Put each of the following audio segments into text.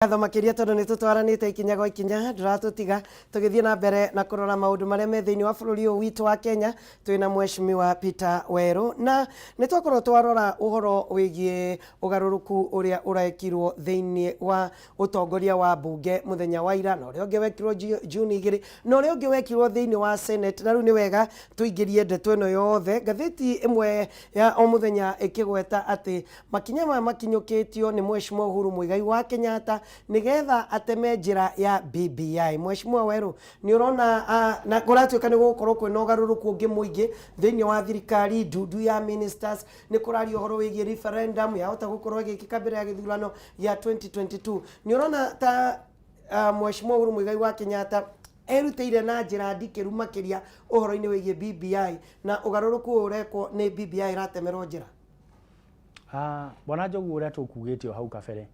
Atho makiria tondu ni tutwaranite ikinya gwa ikinya nduratutiga tugithie na mbere na kurora maundu maria me thiini wa bururi uyu witu wa Kenya twina mheshimiwa Peter Weru na ni twakorwo twarora uhoro wigie ugaruruku uria urekirwo thiini wa utongoria wa bunge muthenya wa ira na uria ungi wekirwo Juni 2 na uria ungi wekirwo thiini wa Senate na riu ni wega tuingirie ndeto ino yothe ngatheti imwe ya o muthenya ikigweta ati makinya ma makinyukitio ni mheshimiwa Uhuru Muigai wa Kenyatta nigetha ateme njira ya BBI. Mheshimiwa Weru ni urona na kuratuika ni gukorwo kwina ugaruruku ungi muingi thiini wa thirikari ndudu ya ministers ni kurario horo wigie referendum ya hota gukorwo igikika mbere ya githurano ya 2022 ni urona ta Mheshimiwa Uhuru Muigai wa Kenyatta erutire na njira ndikiru makiria uhoro-ini wigie BBI na ugaruruku urekwo ni BBI ratemerwo njira. Bwana Njogu uria tukugitio hau kabere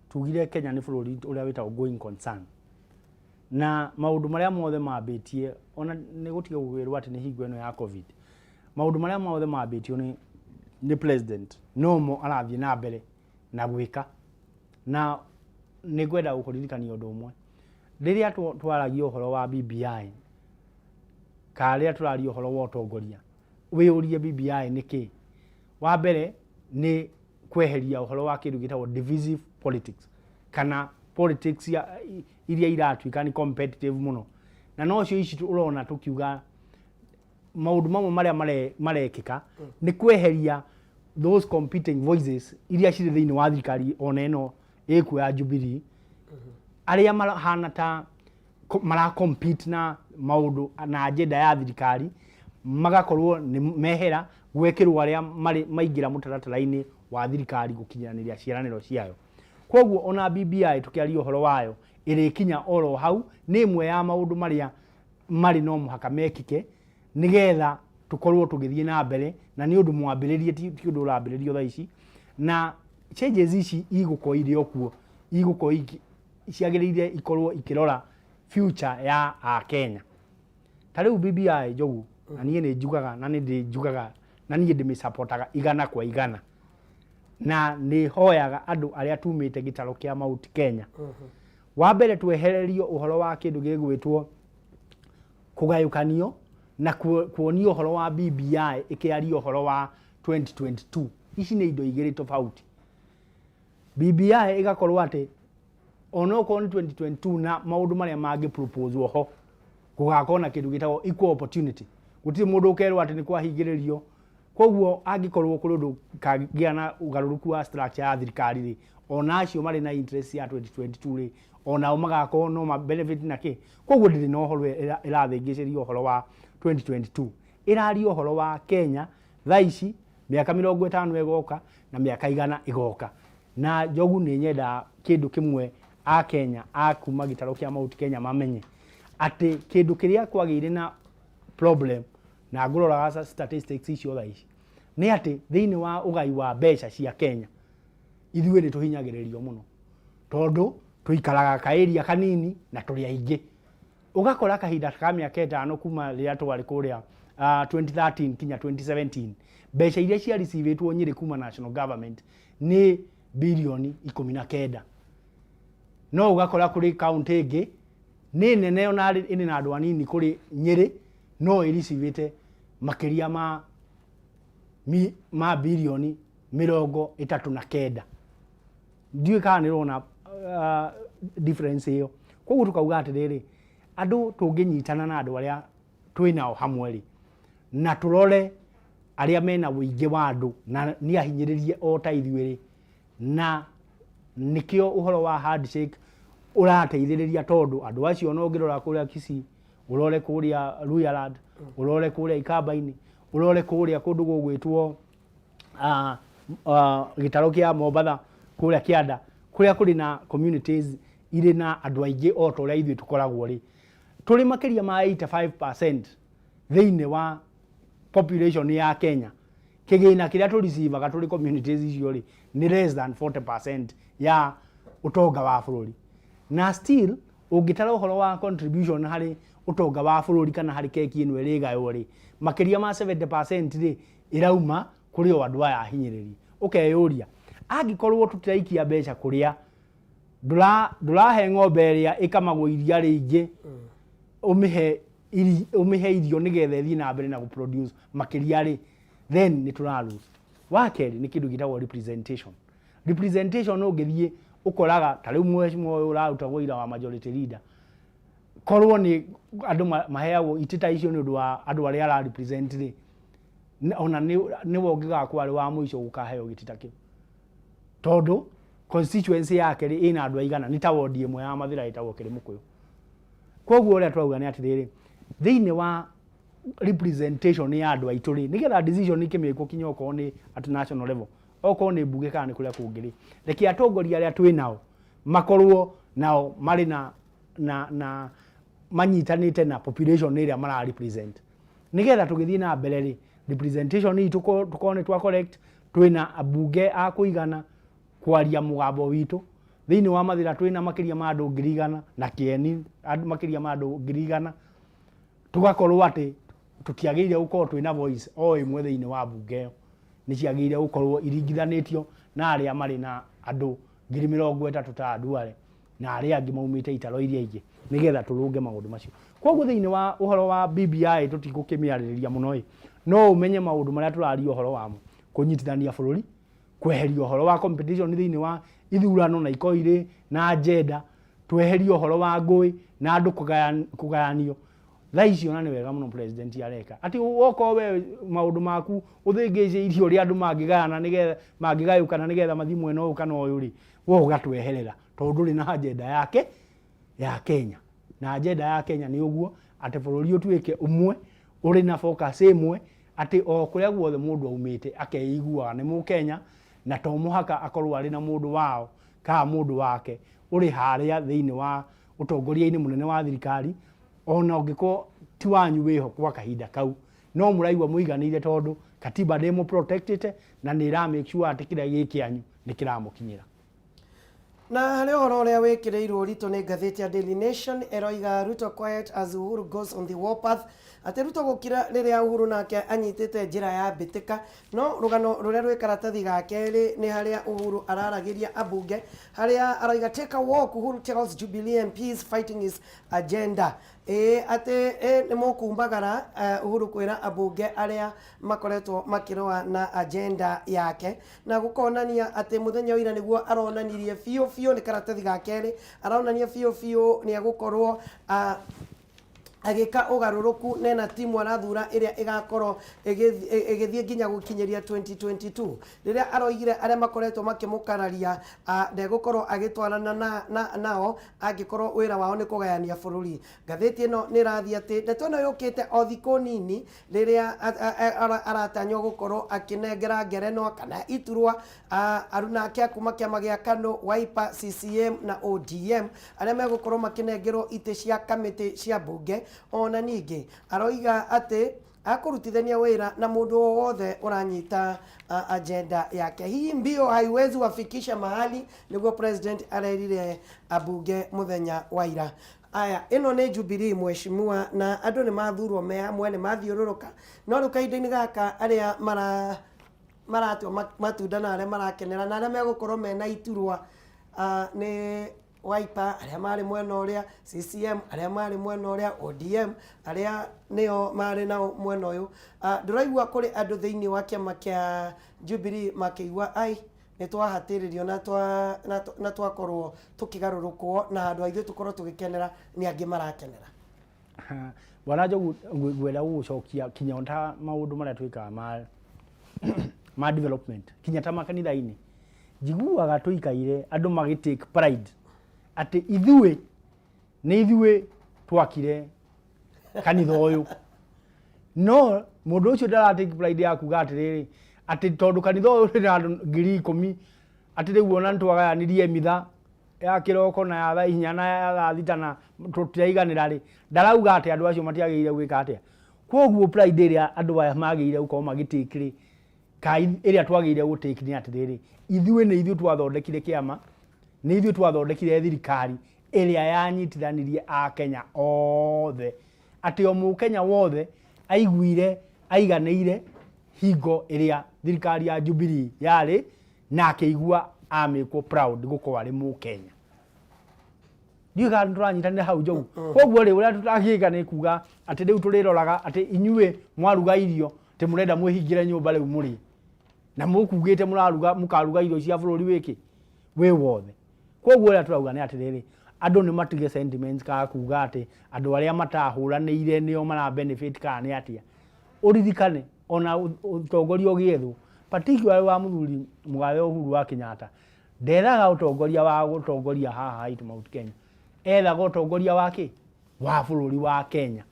tugire Kenya ni bururi uria witagwo going concern na maundu maria mothe maambitie ona ni gutiga gugirwa ati ni hingo ino ya covid maundu maria mothe maambitio ni president no arathie na mbere na gwika na ni gwenda gukuririkania undu umwe riria twaragia uhoro wa BBI karia turaria uhoro wa utongoria wiurie BBI niki wa mbere ni kweheria uhoro wa kindu gitagwo divisive politics kana politics ya iria iratuika ni competitive muno na no cio ici urona tukiuga maundu mamwe maria marekika ni kweheria those competing voices iria ciri thiini wa thirikari ona ino ikuo ya Jubilee aria mahana ta mara compete na maundu na agenda ya thirikari magakorwo ni mehera gwekirwo aria maingira mutaratara-ini wa thirikari gukinyaniria ciaraniro ciayo. Kwoguo ona BBI tukiaria uhoro wayo irikinya oro hau ni imwe ya maundu maria mari no muhaka mekike nigetha tukorwo tugithie na mbere na ni undu mwambiririe ti undu urambiririo tha ici na changes ici iguko iri okuo iguko ciagirire ikorwo ikirora future ya Kenya. Tariu BBI Njogu na nie ni njugaga na ni njugaga na nie ndimisupportaga igana kwa igana na ni hoyaga andu aria tumite gitaro kia Mount Kenya wa mbere twehererio uhoro wa kindu gigwitwo kugayukanio na kuonio uhoro wa BBI ikiario uhoro wa 2022 ici ni indo igiri tofauti. BBI igakorwo ati ono ko 2022 na maundu maria mangi propose ho kugakorwo na kindu gitagwo equal opportunity gutiri mundu ukerwo ati ni kwahingiririo koguo angikorwo kuri undu kagia na ugaruruku wa structure ya thirikari ri ona acio mari na interest ya 2022 ri ona magakorwo no ma benefit naki koguo ndiri no horo irathingicirio horo wa 2022 irario horo wa Kenya thaici miaka 50 igoka na miaka 100 igoka na Njogu ni nyenda kindu kimwe a Kenya akuma gitaro kia Mount Kenya mamenye ati kindu kiria kwagire na problem na ngurora statistics icio thaici ni ati thiini wa ugai wa mbeca cia Kenya ithuĩ ni tuhinyagiririo muno tondu tuikaraga kairia kanini na turi aingi ugakora kahinda ka miaka 5 kuma riria twari kuria 2013 kinya 2017 mbeca iria cia receivetwo nyiri kuma national government ni bilioni 19 no ugakora kuri county ingi ni nene ona ini na andu anini kuri Nyeri no irisivite makiria ma bilioni 39 ndiwe kana ni rona difference hiyo koguo tukauga atiriri andu tunginyitana na andu aria twinao hamwe ri na turore aria mena wuingi wa andu na ni ahinyiririe o ta ithuiri na nikio uhoro wa handshake urateithiriria tondu andu acio no ngirora kuria Kisii urore kuria Luyaland urore kuria Ikamba-ini urore kuria kundu gugwitwo gitaro kia Mombatha kuria Kianda kuria kuri na communities iri na andu aingi o to ria ithui tukoragwo ri turi makiria ma 85% thiini wa population ya Kenya kigina kiria tu receive turi communities icio ri ni less than 40% ya utonga wa bururi na still ungitara uhoro wa contribution hari utonga wa bururi kana hari keki ino irigayo ri makiria ma 70% ri irauma kuri o andu aya ahinyiriri ukeyuria angikorwo tutiraikia mbeca kuria ndurahe ng'ombe ĩrĩa ĩkamagwo iria rĩingĩ ũmĩhe irio nĩgetha ĩthiĩ na mbere na gũproduce makĩria rĩ, then nĩ tũrarũa. Wa kerĩ nĩ kĩndũ gĩtagwo representation. Representation ũngĩthiĩ ũkoraga ta rĩu mheshimiwa ũyũ ũrarutagwo ira wa majority leader, korwo nĩ andũ maheagwo itĩta icio nĩ ũndũ wa andũ arĩa ara represent rĩ, ona nĩ wongĩgakwo arĩ wa mũico gũkaheo gĩtĩta kĩu, tondũ constituency yake rĩ ĩna andũ aigana, nĩ ta wodi ĩmwe ya Mathira ĩtagwo Kĩrĩmũkũyũ. Koguo ũrĩa twauga nĩ atĩrĩrĩ, thĩinĩ wa representation ya andũ aitũ rĩ, nĩgetha decision ikĩmĩkwo kinya okorwo nĩ at national level, okorwo nĩ mbunge kana nĩ kũrĩa kũngĩ rĩ, reke atongoria arĩa twĩ nao makorwo nao marĩ na manyitanĩte na population ĩrĩa mara represent, nĩgetha tũgĩthiĩ na mbere rĩ, representation itũ tũkorwo nĩ twa correct, twĩna ambunge a kũigana kwaria mũgambo witũ. Thĩinĩ wa Mathira twĩna makĩria ma andũ 100,000 na Kieni makĩria ma andũ 100,000, tugakorwo atĩ tũtiagĩrĩire gũkorwo twĩna voice o ĩmwe thĩinĩ wa bunge ĩyo, nĩ ciagĩrĩire gũkorwo iringithanĩtio na arĩa marĩ na andũ 30,000 ta Duale na arĩa angĩ maumĩte itaro iria ingĩ, nĩgetha tũrũnge maũndũ macio. Koguo thĩinĩ wa ũhoro wa BBI tũtigũkĩmĩarĩrĩria mũno ĩ, no ũmenye maũndũ marĩa tũraria ũhoro wamo: kũnyitithania bũrũri, kweheria ũhoro wa competition thĩinĩ wa ithurano na iko irĩ na agenda, tweherie ũhoro wa ngũĩ na andũ kũgayanio. Thaa icio na nĩ wega mũno president areka atĩ wokorwo we maũndũ maku ũthĩngĩcĩirie ũrĩa andũ mangĩgayana nĩgetha mangĩgayũkana nĩgetha mathiĩ mwena ũyũ kana ũyũ rĩ, we ũgatweherera tondũ ndũrĩ na agenda yake ya Kenya. Na agenda ya Kenya nĩ ũguo atĩ bũrũri ũtuĩke ũmwe, ũrĩ na focus ĩmwe, atĩ o kũrĩa guothe mũndũ aumĩte akeiguaga nĩ Mũkenya, na to mũhaka akorwo arĩ na mũndũ wao kana mũndũ wake ũrĩ harĩa thĩinĩ wa ũtongoria-inĩ mũnene wa thirikari, ona ũngĩkorwo ti wanyu wĩho kwa kahinda kau, no mũraigua mũiganĩire tondũ katiba ndĩmũ protected na nĩ ĩra make sure atĩ kĩrĩa gĩ kĩanyu nĩ kĩramũkinyĩra. Na harĩ ũhoro ũrĩa wĩkĩrĩirwo ũritũ nĩ ngathĩti ya Daily Nation ĩroiga Ruto quiet as Uhuru goes on the warpath, atĩ Ruto gũkira rĩrĩa Uhuru nake anyitĩte njĩra ya mbĩtĩka, no rũgano rũrĩa rwĩ karatathi gake nĩ harĩa Uhuru araragĩria ambunge, harĩa aroiga take a walk. Uhuru tells Jubilee MPs fighting his agenda. Atĩ nĩ mũkumbagara Uhuru kwĩra ambunge arĩa makoretwo makĩroa na agenda yake, na gũkonania atĩ mũthenya ũira nĩguo aronanirie biũ nĩ karatathi gake aronania biũ nĩ agũkorwo agĩka ũgarũrũku nena timu arathura ĩrĩa ĩgakorwo ĩgĩthiĩ nginya gũkinyĩria 2022, rĩrĩa aroigire arĩa makoretwo makĩmũkararia ndegũkorwo agĩtwarana nao angĩkorwo wĩra wao nĩ kũgayania bũrũri. Ngathĩti ĩno nĩ ĩrathiĩ atĩ ndeto ĩno yũkĩte o thikũ nini rĩrĩa aratanywo gũkorwo akĩnengera ngerenwa kana iturwa aruna ake a kuma kĩama gĩa KANU, Wiper, CCM na ODM arĩa megũkorwo makĩnengerwo itĩ cia kamĩtĩ cia mbunge. Ona ningĩ aroiga atĩ akũrutithania wĩra na mũndũ wothe ũranyita agenda yake. Hii mbio haiwezi wafikisha mahali, nĩguo president arerire abunge mũthenya wa ira. Aya, ĩno nĩ Jubilee mheshimiwa, na andũ nĩ mathurwo me hamwe, nĩ mathiũrũrũka, no rĩu kahinda-inĩ gaka arĩa maratua matunda na arĩa marakenera na arĩa megũkorwo mena iturwa nĩ Wiper arĩa marĩ mwena ũrĩa, CCM arĩa marĩ mwena ũrĩa, ODM arĩa nĩo marĩ na mwena ũyũ. Ndĩraigua kũrĩ andũ thĩinĩ wa kĩama kĩa Jubilee makĩigua ai nĩ twahatĩrĩrio na twakorwo tũkĩgarũrũkwo na andũ aithuĩ tũkorwo tũgĩkenera nĩ angĩ marakenera. Bwana Njogu, ngwenda gũcokia kinya ta maũndũ marĩa twĩkaga ma development kinya ta makanitha-inĩ, njiguaga tũikaire andũ magĩ-take pride atĩ ithuĩ twakire kanitha ũyũ, no mũndũ ũcio ndara-take pride ya kuga atĩrĩrĩ atĩ tondũ kanitha ũyũ ũrĩ na andũ 10,000 atĩ rĩu ona nĩtwagayanirie mitha ya kĩroko na ya thaa 4 na ya thaa 6 na tũtiraiganĩra rĩ, ndarauga atĩ andũ acio matiagĩrĩire gwĩka atĩa. Koguo pride ĩrĩa andũ aya magĩrĩire gũkorwo magĩ-take rĩ, ĩrĩa twagĩrĩire gũ-take nĩ atĩrĩrĩ, ithuĩ twathondekire kĩama, nĩ ithuĩ twathondekire thirikari ĩrĩa yanyitithanirie a Kenya othe, atĩ o Mũkenya wothe aiguire aiganĩire hingo ĩrĩa thirikari ya Jubilee yarĩ na akĩigua amĩkwo proud gũkorwo arĩ Mũkenya. ndiyo ka turanyitanira hau njogu koguo ri uria tutagika ni kuga ati riu turiroraga ati inyue mwaruga irio te murenda mwihingire nyumba riu muri na mukugite muraruga mukaruga irio cia bururi wiki we wothe koguo ria turauga ni ati riri andu ni matige sentiments ka kuga ati andu aria matahuranire nio mara benefit ka ni atia uririkane ona utongoria ugiethu particularly wa muthuri Mugabe Uhuru wa Kenyatta nderaga utongoria wa gutongoria haha itu Mount Kenya ethaga utongoria wake wa bururi wa Kenya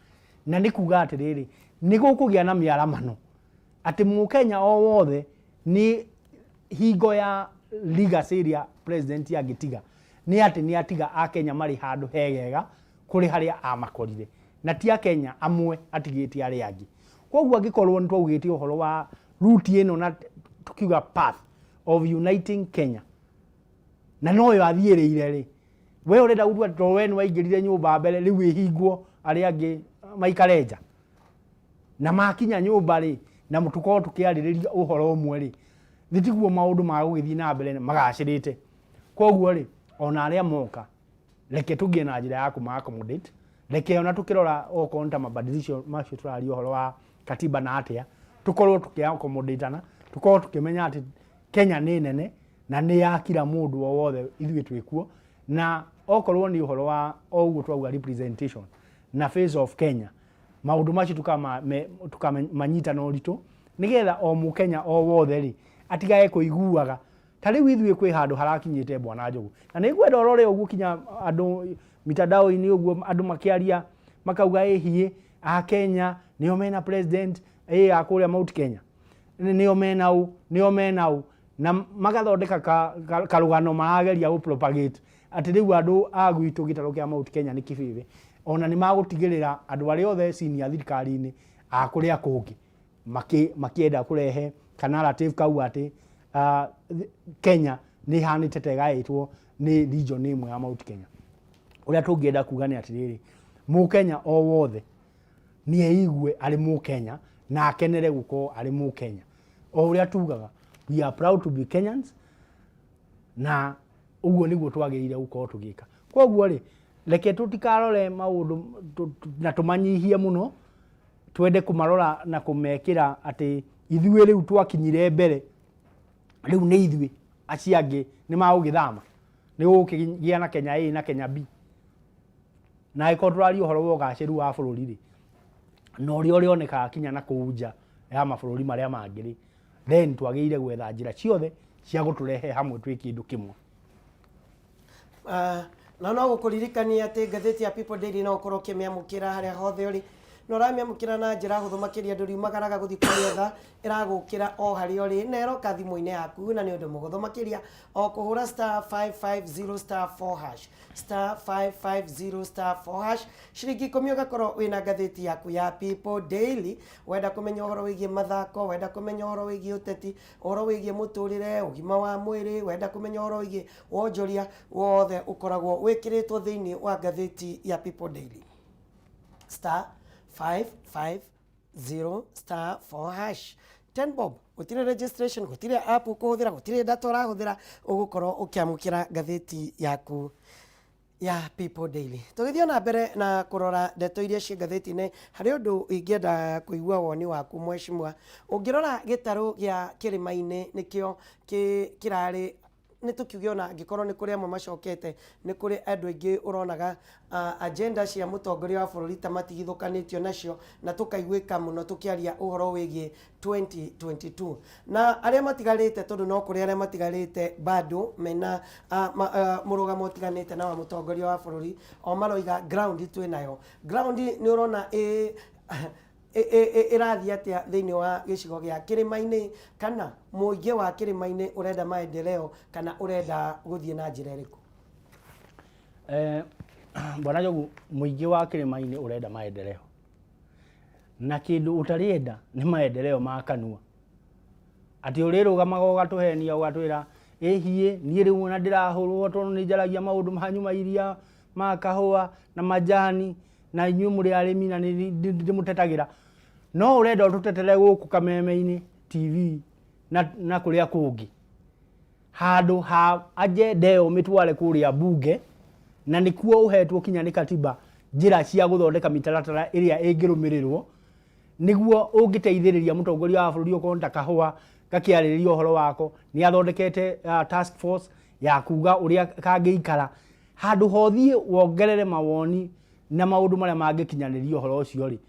na ni kuga ati riri ni gukugia na miaramano ati Mukenya o wothe ni hingo ya legacy ria president ya gitiga ni ati ni atiga a Kenya mari handu hegega kuri haria amakorire na ti a Kenya amwe atigiti ari angi koguo angikorwo ni twaugite uhoro wa route ino na tukiuga path of uniting Kenya na no yo athiireire ri we urenda gutwa to we ni waingirire nyumba mbere riu ihingwo ari angi maikarenja na makinya nyumba ri na mutuko tukiaririria uhoro umwe ri thitiguo maundu ma gugithii na mbere magacirite koguo ri ona aria moka reke tugie na njira ya kuma accommodate reke ona tukirora okonta mabadilisho macio turari uhoro wa katiba na atia tukorwo tukia accommodate na tukorwo tukimenya ati Kenya ni nene na ni ya kila mundu o wothe ithuĩ twikuo na okorwo ni uhoro wa oguo twauga representation na face of Kenya maundu macio tukamanyita no ritu nigetha o Mukenya o wothe ri atigae kuiguaga ta riu ithuĩ kwi handu harakinyite bwana Njogu na ni gwenda orore uguo kinya andu mitandao-ini uguo andu makiaria makauga hie a Kenya nio mena president akuria Mount Kenya nio menau na magathondeka karugano marageria gu propagate ati riu andu agwitu gitaro kia Mount Kenya ni kibibi ona ni magutigirira andu ari othe senior thirikari-ini akuria kungi makienda kurehe kana narrative kau ati Kenya ni hanite tegaitwo ni region imwe ya Mount Kenya uria tungienda kuga ni ati riri Mukenya o wothe ni eigwe ari Mukenya na akenere guko ari Mukenya o uria tugaga we are proud to be Kenyans na uguo niguo twagirire guko tugika koguo ri reke tutikarore maundu na tumanyihie muno twende kumarora na kumekira ati ithuĩ riu twakinyire mbere riu ni ithuĩ aciangi ni maugithama ni gukigia na Kenya A na Kenya B na ikontroli uhoro wa gaciru wa bururi ri no ri orioneka kinya na kuunja ya mabururi maria mangiri then twagirire gwetha njira ciothe cia guturehe hamwe twi kindu kimwe na no gukuririkania ati ngatheti ya People Daily no ukorwo kimiamukira haria hothe uri no ramiamukira na njira huthu makiria andu riumagaraga guthi kugetha iragukira o hari uri nero kathimu-ini yaku na ni undu muguthu makiria o kuhura *550*4# *550*4# shiringi 10 ugakorwo wina ngatheti yaku ya People Daily wenda kumenya uhoro wigie mathako wenda kumenya uhoro wigie uteti uhoro wigie muturire ugima wa mwiri wenda kumenya uhoro wigie wonjoria wothe ukoragwo wikiritwo thiini wa ngatheti ya People Daily *550*4#. 10 bob gutire registration gutire app ukuhuthira gutire data urahuthira ugukorwo ukiamukira ngatheti yaku ya People Daily. Tugithio na mbere na kurora ndeto iria cia ngatheti-ini hari undu ingienda kuigua woni waku mweshimwa ungirora gitaru gia Kirima-ini nikio kirari ni tukiuge ona gikorwo ni kuri amwe macokete ni kuri andu aingi uronaga agenda cia mutongoria wa bururi ta matigithukanitio nacio na tukaiguika muno tukiaria uhoro wigie 2022 na aria matigarite tondu no kuri aria matigarite bado mena murugamo tiganite na wa mutongoria wa bururi o maroiga ground twinayo ground ni urona irathi atia thiini wa gicigo gia Kirima-ini kana muingi wa Kirima-ini urenda maendeleo kana urenda guthie na njira iriku bwana Njogu muingi wa Kirima-ini urenda maendeleo na kindu utarienda ni maendeleo ma kanua ati urirugamaga ugatuhenia ugatwira hie nie riu na ndirahurwo tondu ni njaragia maundu mahanyuma iria ma kahua na majani na inyu muri arimi na ndimutetagira no urenda tutetere guku Kameme TV na kuria kungi handu ha agenda yo mitware kuria bunge na nikuo uhetwo kinya ni katiba njira cia guthondeka mitaratara iria ingirumirirwo niguo ungiteithiriria mutongoria wa bururi ukonta kahua gakiaririria uhoro wako ni athondekete task force ya kuga uria kangeikara handu hothie wongerere mawoni na maundu maria mangikinyaniria uhoro ucio ri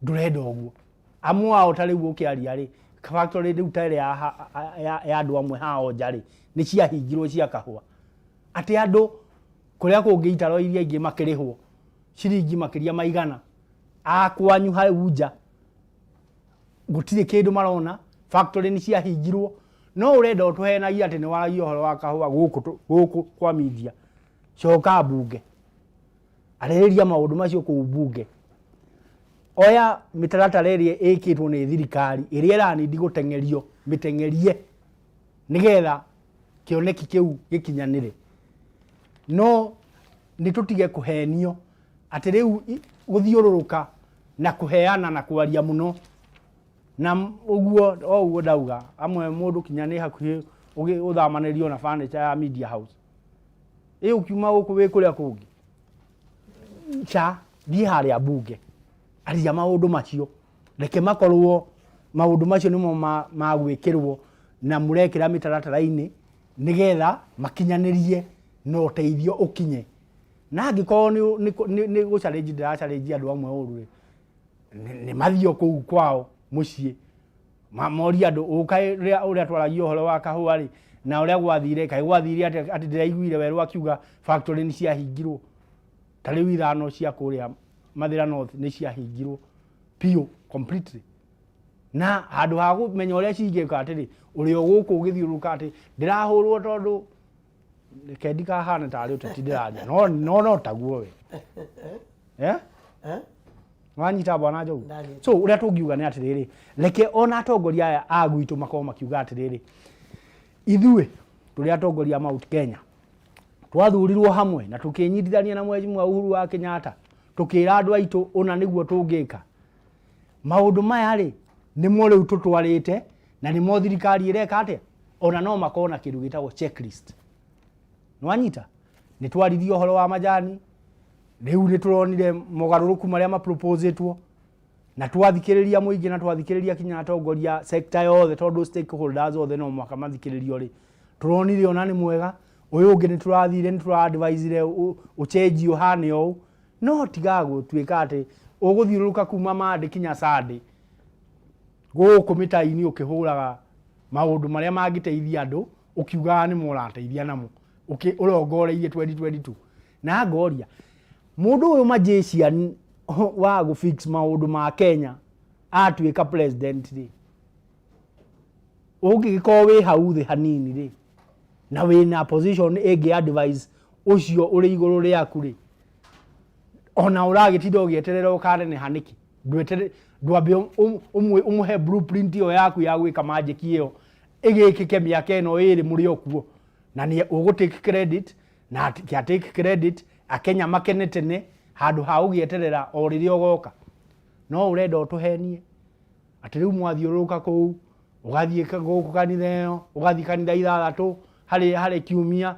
ndurenda uguo amu wao tari gukiaria ri factory riu tare ya andu amwe hao njari ni cia hingirwo cia kahua ati andu kuria kungiitaro iria ingi makirihwo ciringi makiria maigana akwanyu hau nja gutire kindu marona factory ni cia hingirwo no urenda utuhenagia ati ni waragia uhoro wa kahua guku kwa media coka bunge areriria maundu macio ku bunge oya mitaratara iria ikitwo ni thirikari iria iranidi gutengerio mitengerie nigetha kioneki kiu gikinyanire no nitutige kuhenio ati riu guthiururuka na kuheana na kwaria muno na uguo ndauga amwe mundu kinyane hakuhi uthamanirio na furniture ya media house ukiuma guku wi kuria kungi cha thie haria bunge aria maundu macio reke makorwo maundu macio nimo magwikirwo na murekira mitaratara-ini nigetha makinyanirie no uteithio ukinye na angiko ni guchallenge challenge andu amwe uru ni mathio kuu kwao mucie mori andu ukai uria twaragia uhoro wa kahua ri na uria gwathire kai gwathire ati ndiraiguire weru akiuga factory ni cia hingirwo tari withano cia kuria Mathira North ni cia hingirwo pio completely na handu ha kumenya uria cingika atiri urio guku githiuruka ati ndirahurwo tondu kendika hana tari utitindiraria no taguo we wanyita bwana jogu so uria tungiuga ni atiriri reke ona atongoria aya agwitu makoma makiuga atiriri ithue turi atongoria Mount Kenya twathurirwo hamwe na tukinyitithania na Mheshimiwa Uhuru wa Kenyatta tukira andu aitu ona niguo tungika maundu maya ri nimo riu tutwarite na nimo thirikari ireka ate ona no makona kindu gitagwo checklist nwanyita ni twarithio uhoro wa majani riu ni turonire mogaruruku maria maproposetwo na twathikiriria muingi na twathikiriria kinya atongoria sector yothe tondu stakeholders othe no mwaka mathikiririo ri turonire ona ni mwega uyu ungi ni turathire ni turadvisire uchange uhane ou no tigago tuika ati uguthiuruka kuma mande kinya sade guku mitaini ukihuraga maundu maria mangiteithia andu ukiuga ni murateithia namo urongoreirie 2022 na ngoria mundu uyu magician wa go fix maundu ma Kenya atuika president ri ugiko wi hau thi hanini ri na wina position egi advice ucio uri iguru ri akuri ona uragitinda ugieterera ukare ni haniki ndwetere ndwambe umuhe blueprint yo yaku ya gwika magic iyo igikike miaka eno iri muri okuo na ni ugutake credit na kia take credit akenya makenetene handu ha ugieterera o riria ogoka no urenda utuhenie ati riu mwathiuruka ku ugathie guku kanitha ugathie kanitha ithathatu hari kiumia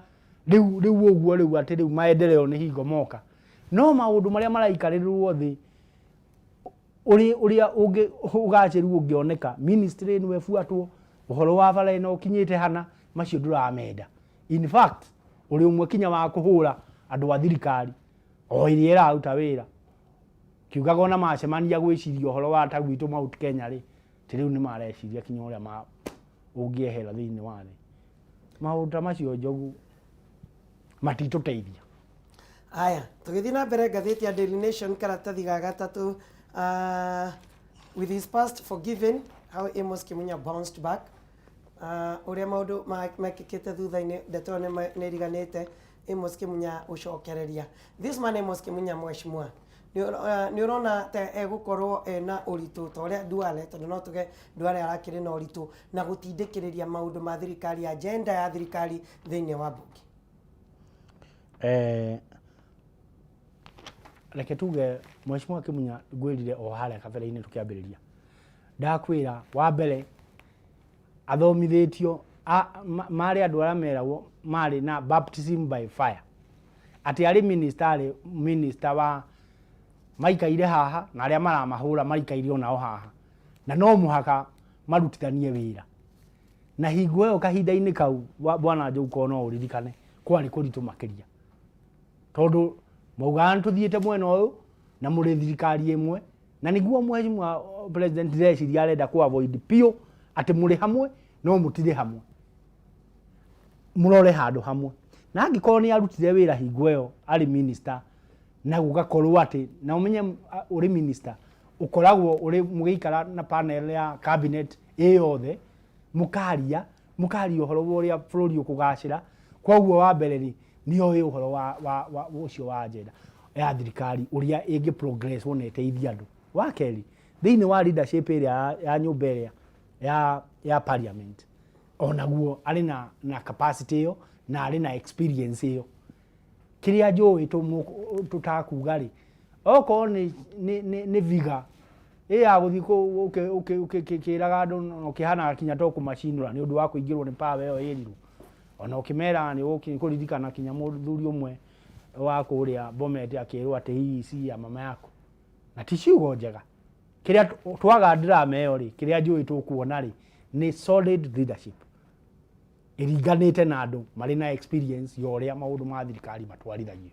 riu oguo riu ati riu maendeleo ni hingo moka no maundu maria maraikarirwo thi uria ugachiru ungioneka ministry ni wefuatwo uhoro wa bara ino kinyite hana macio nduramenda in fact uri umwe kinya wa kuhura andu a thirikari o iria iraruta wira kiugaga ona macemania gwiciria uhoro wa tagwitu Mount Kenya ri tiriu ni mareciria kinya uria ma ungiehera thiini wa thi maundu macio njogu matituteithia aya tugithii na mbere ngatheti ya Daily Nation karatathi ga gatatu with his past forgiven how Amos Kimunya bounced back uria maundu makikite thutha-ini ndeto ni riganite Amos Kimunya ucokereria this man Amos Kimunya Mheshimiwa ni urona ta egukorwo na uritu ta uria Duale tondu no tuge Duale arakiri na uritu na gutindikiriria maundu ma thirikari agenda ya thirikari thiini wa bunge reke tuge Mheshimiwa Kimunya gwirire o haria kabere-ini tukiambiriria ndakwira wa mbere athomithitio mari andu aria meragwo mari na baptism by fire ati ari minister wa maikaire haha na aria maramahura maikaire onao haha na no muhaka marutithanie wira na hingo ĩyo kahinda-inĩ kau bwana Njogu no uririkane kwari kuritu makiria tondu maugaga tuthiite mwena uyu na muri thirikari imwe na niguo mheshimiwa president Reciria arenda ku avoid pio ati muri hamwe no mutire hamwe murore handu hamwe na angikorwo ni arutire wira hingo ĩyo ari minister na gugakorwo ati na umenye uri minister ukoragwo uri mugiikara na panel ya cabinet yothe mukaria uhoro uria bururi ukugacira kwoguo wa mbere ni oyo uhoro wa ucio wa agenda ya thirikari uria ingi progress wonete ithia andu wa keri thiini wa leadership area ya nyumba area ya parliament onaguo ari na capacity yo na ari na experience yo kiria njui tutakuga ri oko ni viga ya guthi kiraga andu no kihana kinya to kumacinura ni undu wa kuingirwo ni power yo iriru ona ukimera ni ukuririkana kinya muthuri umwe wa kuria Bomet akirwo ati hii si ya mama yako na tishiugo njega kiria twaga drama yo ri kiria njui tukuona ri ni solid leadership iriganite na andu mari na experience yoria maundu ma thirikari matwarithagio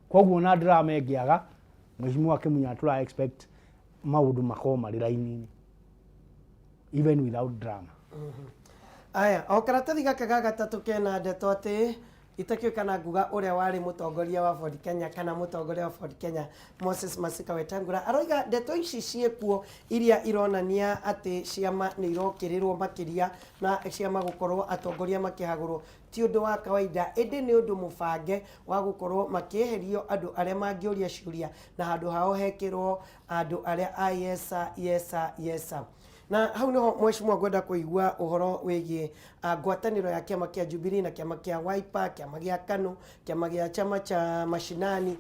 koguo na drama engiaga mheshimiwa Kimunya tura expect maundu makoma mari raini even without drama. Aya o karatathi gaka gagatatu kena ndeto ati itakio kana nguga uria wari mutongoria wa Ford Kenya kana mutongoria wa Ford Kenya Moses Masika Wetangula aroiga ndeto ici ciekuo iria ironania ati ciama ni irokirirwo makiria na ciama gukorwo atongoria makihagurwo ti undu wa kawaida indi ni undu mubange wa gukorwo makieherio andu aria mangioria ciuria na handu hao hekirwo andu aria yesa na hau niho mheshimiwa gwenda kuigua uhoro wigie ngwataniro ya kiama kia Jubilee na kiama kia Wiper kiama gia KANU kiama gia chama cha mashinani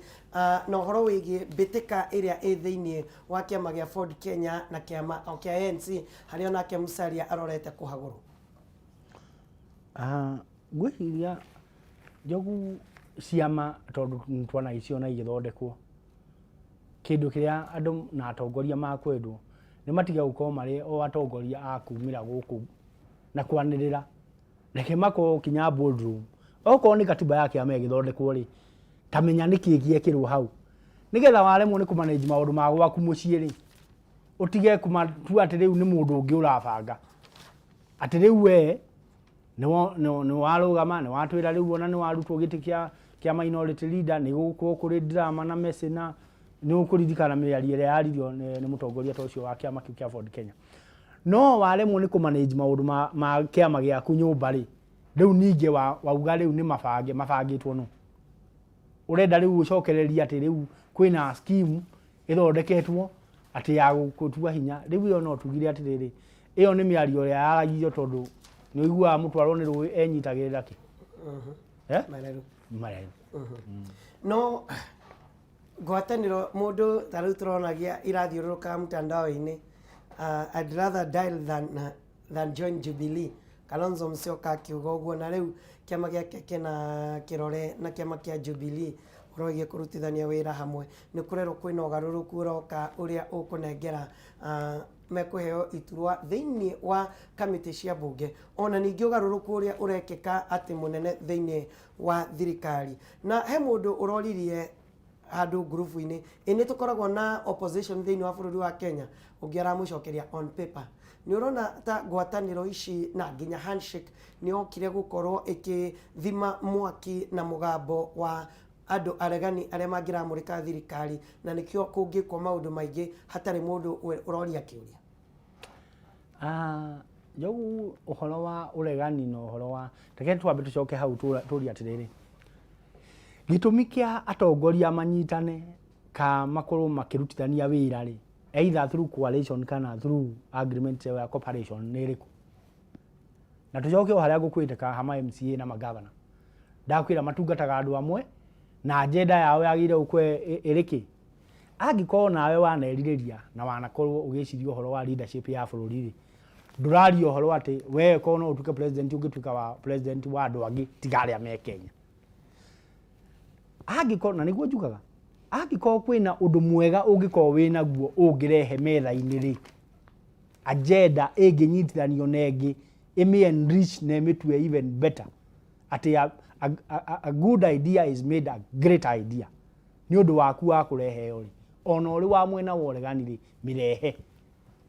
na uhoro wigie bitika iria thiini wa kiama gia Ford Kenya na kiama kia ANC haria nake Musalia arorete kuhaguru gwiciria Njogu ciama tondu twana icio na igithondekwo kindu kiria andu na atongoria makwendwo ni matiga gukorwo mari o atongoria akumira guku na kwanirira reke mako kinya boardroom oko ni katiba yake amegithondekwo ri tamenya niki giekirwo hau nigetha waremwo ni kumanage maundu ma gwaku mucii ri utige kumatu ati riu ni mundu ungi urabanga ati riu we ni warugama ni watwira riu ona ni warutwo giti kia minority leader ni guko kuri drama na mesena ni ukuririkana miario ria yaririo ni mutongoria tocio wa kiama kiu kia Ford Kenya no waremwo ni kumanage maundu ma kiama giaku nyumba ri riu ninge wauga riu ni mabangitwo no urenda riu ucokereria ati riu kwina scheme ithondeketwo ati ya gutua hinya riu yo no tugire ati riri iyo ni miario ria yaragio tondu ni igua mutwaro ni ru enyitagirira ki no ngwataniro mundu tariu turonagia irathiuruka mtandao-ini I'd rather die than join Jubilee Kalonzo Musyoka akiuga uguo na riu kiama giake kina kirore na kiama kia Jubilee urogie kurutithania wira hamwe ni kurerwo kwina ugaruruku uroka uria ukunengera mekuheo iturwa thiini wa kamiti cia bunge ona ningi ugaruruku uria urekeka ati munene thiini wa thirikari na he mundu uroririe handu group-ini ini tukoragwo na opposition thiini wa bururi wa Kenya ungiara mucokeria on paper ni urona ta ngwataniro ici na nginya handshake ni okire gukorwo ikithima mwaki na mugambo wa andu aregani aria mangiramurika thirikari na nikio kungikwo maundu maingi hatari mundu uroria kiuria Njogu uhoro wa uregani no uhoro wa teke twambe tucoke hau turia atiriri gitumi kia atongoria manyitane ka makoro makirutithania wira ri either through coalition kana through agreement ya cooperation niriku na tucoke haria gukwite ka hama MCA na magavana ndakwira matungataga andu amwe na agenda yao yagire ukwe iriki angikorwo nawe waneririria na wanakorwo ugiciria uhoro wa leadership ya bururi ri ndurari uhoro ati we ko no utuke president ungituka wa president wa andu angi tigari ame Kenya Angĩkorwo na nĩguo njugaga angĩkorwo kwĩna ũndũ mwega ũngĩkorwo wĩna guo ũngĩrehe metha-inĩ rĩ agenda ĩngĩnyitithanio na ĩngĩ enrich na ĩmĩtue even better ati a good idea is made a great idea ni ũndũ waku wa kũrehe yo rĩ ona ũrĩ wa mwena wa ũregani rĩ mirehe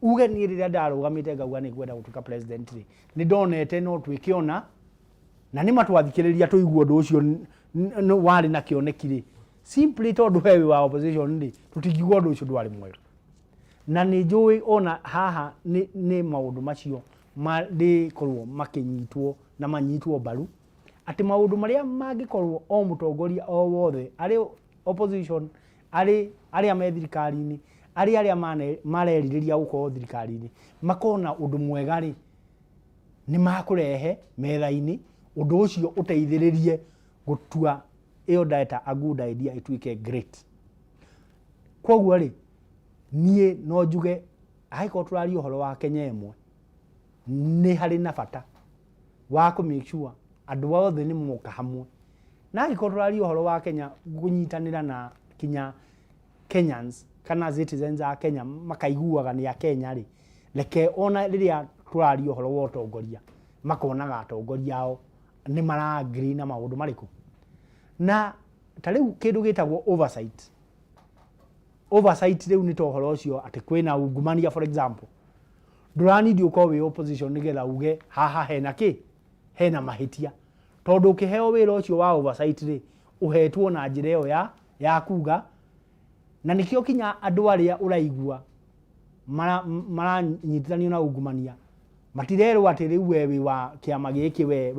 uge ni rĩrĩa ndarũgamĩte ngauga nĩ ngwenda gũtuĩka president rĩ nĩ ndonete no twĩke ona na nĩ matwathikĩrĩria tũigua ũndũ ũcio warĩ na kĩoneki rĩ simply tondũ wewe wa opposition rĩ tũtingiuga ũndũ ũcio ndwarĩ mwega na nĩ njũĩ ona haha nĩ maũndũ macio marĩkorwo makĩnyitwo na manyitwo mbaru atĩ maũndũ marĩa mangĩkorwo o mũtongoria o wothe arĩ opposition arĩa me thirikari-inĩ arĩa marerirĩria gũkorwo thirikari-inĩ makona ũndũ mwega rĩ nĩ makũrehe metha-inĩ ũndũ ũcio ũteithĩrĩrie gũtua ĩyo ndeta a good idea ĩtuĩke great. Kwoguo rĩ niĩ no njuge angĩkorwo tũraria ũhoro wa Kenya ĩmwe nĩ harĩ na bata wa kũ make sure andũ othe nĩ moka hamwe na angĩkorwo tũraria ũhoro wa Kenya kũnyitanĩra na kinya Kenyans kana citizens a Kenya makaiguaga nĩ a Kenya rĩ reke ona rĩrĩa tũraria ũhoro wa ũtongoria makonaga atongoria ao nĩ mara agree na maũndũ marĩkũ na ta rĩu kĩndũ gĩtagwo oversight rĩu nĩ tohoro ũcio atĩ kwĩna ungumania for example ndũranidi ũkorwo wĩ opposition nĩgetha uge haha hena mahĩtia tondũ ũkĩheo wĩra ũcio wa oversight rĩ ũhetwo na njĩra ĩyo ya kuga na nĩkĩo kinya andũ arĩa ũraigua maranyitithanio na ungumania matirerwo atĩ rĩu we wĩ wa kĩama gĩkĩ we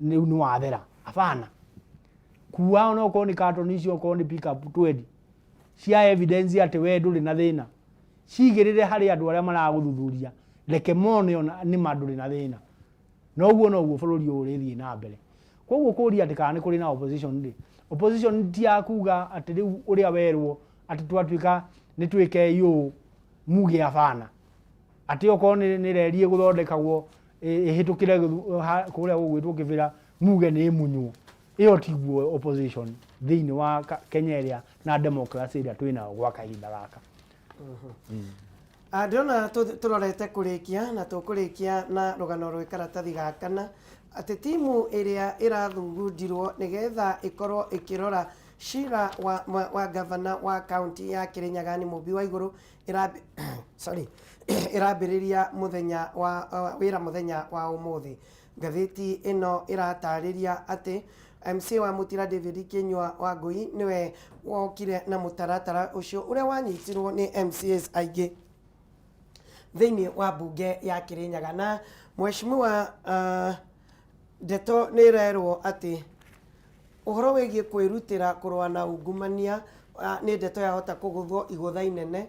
nĩ wathera afana kuwa ona okorwo nĩ carton icio okorwo nĩ pick up 20 cia evidence atĩ we ndũrĩ na thĩna cigĩrĩre harĩ andũ arĩa maragũthuthuria reke mone ona nĩ mandũrĩ na thĩna noguo bũrũri ũrĩthiĩ na mbere kwoguo kũria atĩ kana nĩ kũrĩ na opposition rĩ opposition ti ya kuga atĩ rĩu ũrĩa werwo atĩ twatuĩka nĩ twĩke yũ muge afana atĩ okorwo nĩ rerie gũthondekagwo ĩhĩtũkĩre kũrĩa gũgwĩtwo kĩbĩra muge nĩ munywo ĩyo tiguo opposition thĩinĩ wa Kenya ĩrĩa na democracy ĩrĩa twĩnayo gwa kahinda gaka. Ndĩrona tũrorete kũrĩkia na tũkũrĩkia na rũgano rwĩ karatathi gakana atĩ timu ĩrĩa ĩrathungundirwo nĩgetha ĩkorwo ĩkĩrora cira wa gavana wa kaunti ya Kirinyaga nĩ Mũmbi wa Igũrũ ĩrambĩrĩria wĩra mũthenya wa ũmũthĩ. Ngathĩti ĩno ĩratarĩria atĩ MC wa Mutira David Kinyua wa Ngui niwe wokire na mũtaratara ũcio ũrĩa wanyitirwo nĩ MCAs aingĩ thĩinĩ wa bunge ya Kirinyaga na mheshimiwa Ndeto nĩ rerwo atĩ ũhoro wĩgiĩ kwĩrutĩra kũrũa na ungumania nĩ Ndeto yahota kũgũthwo igũtha inene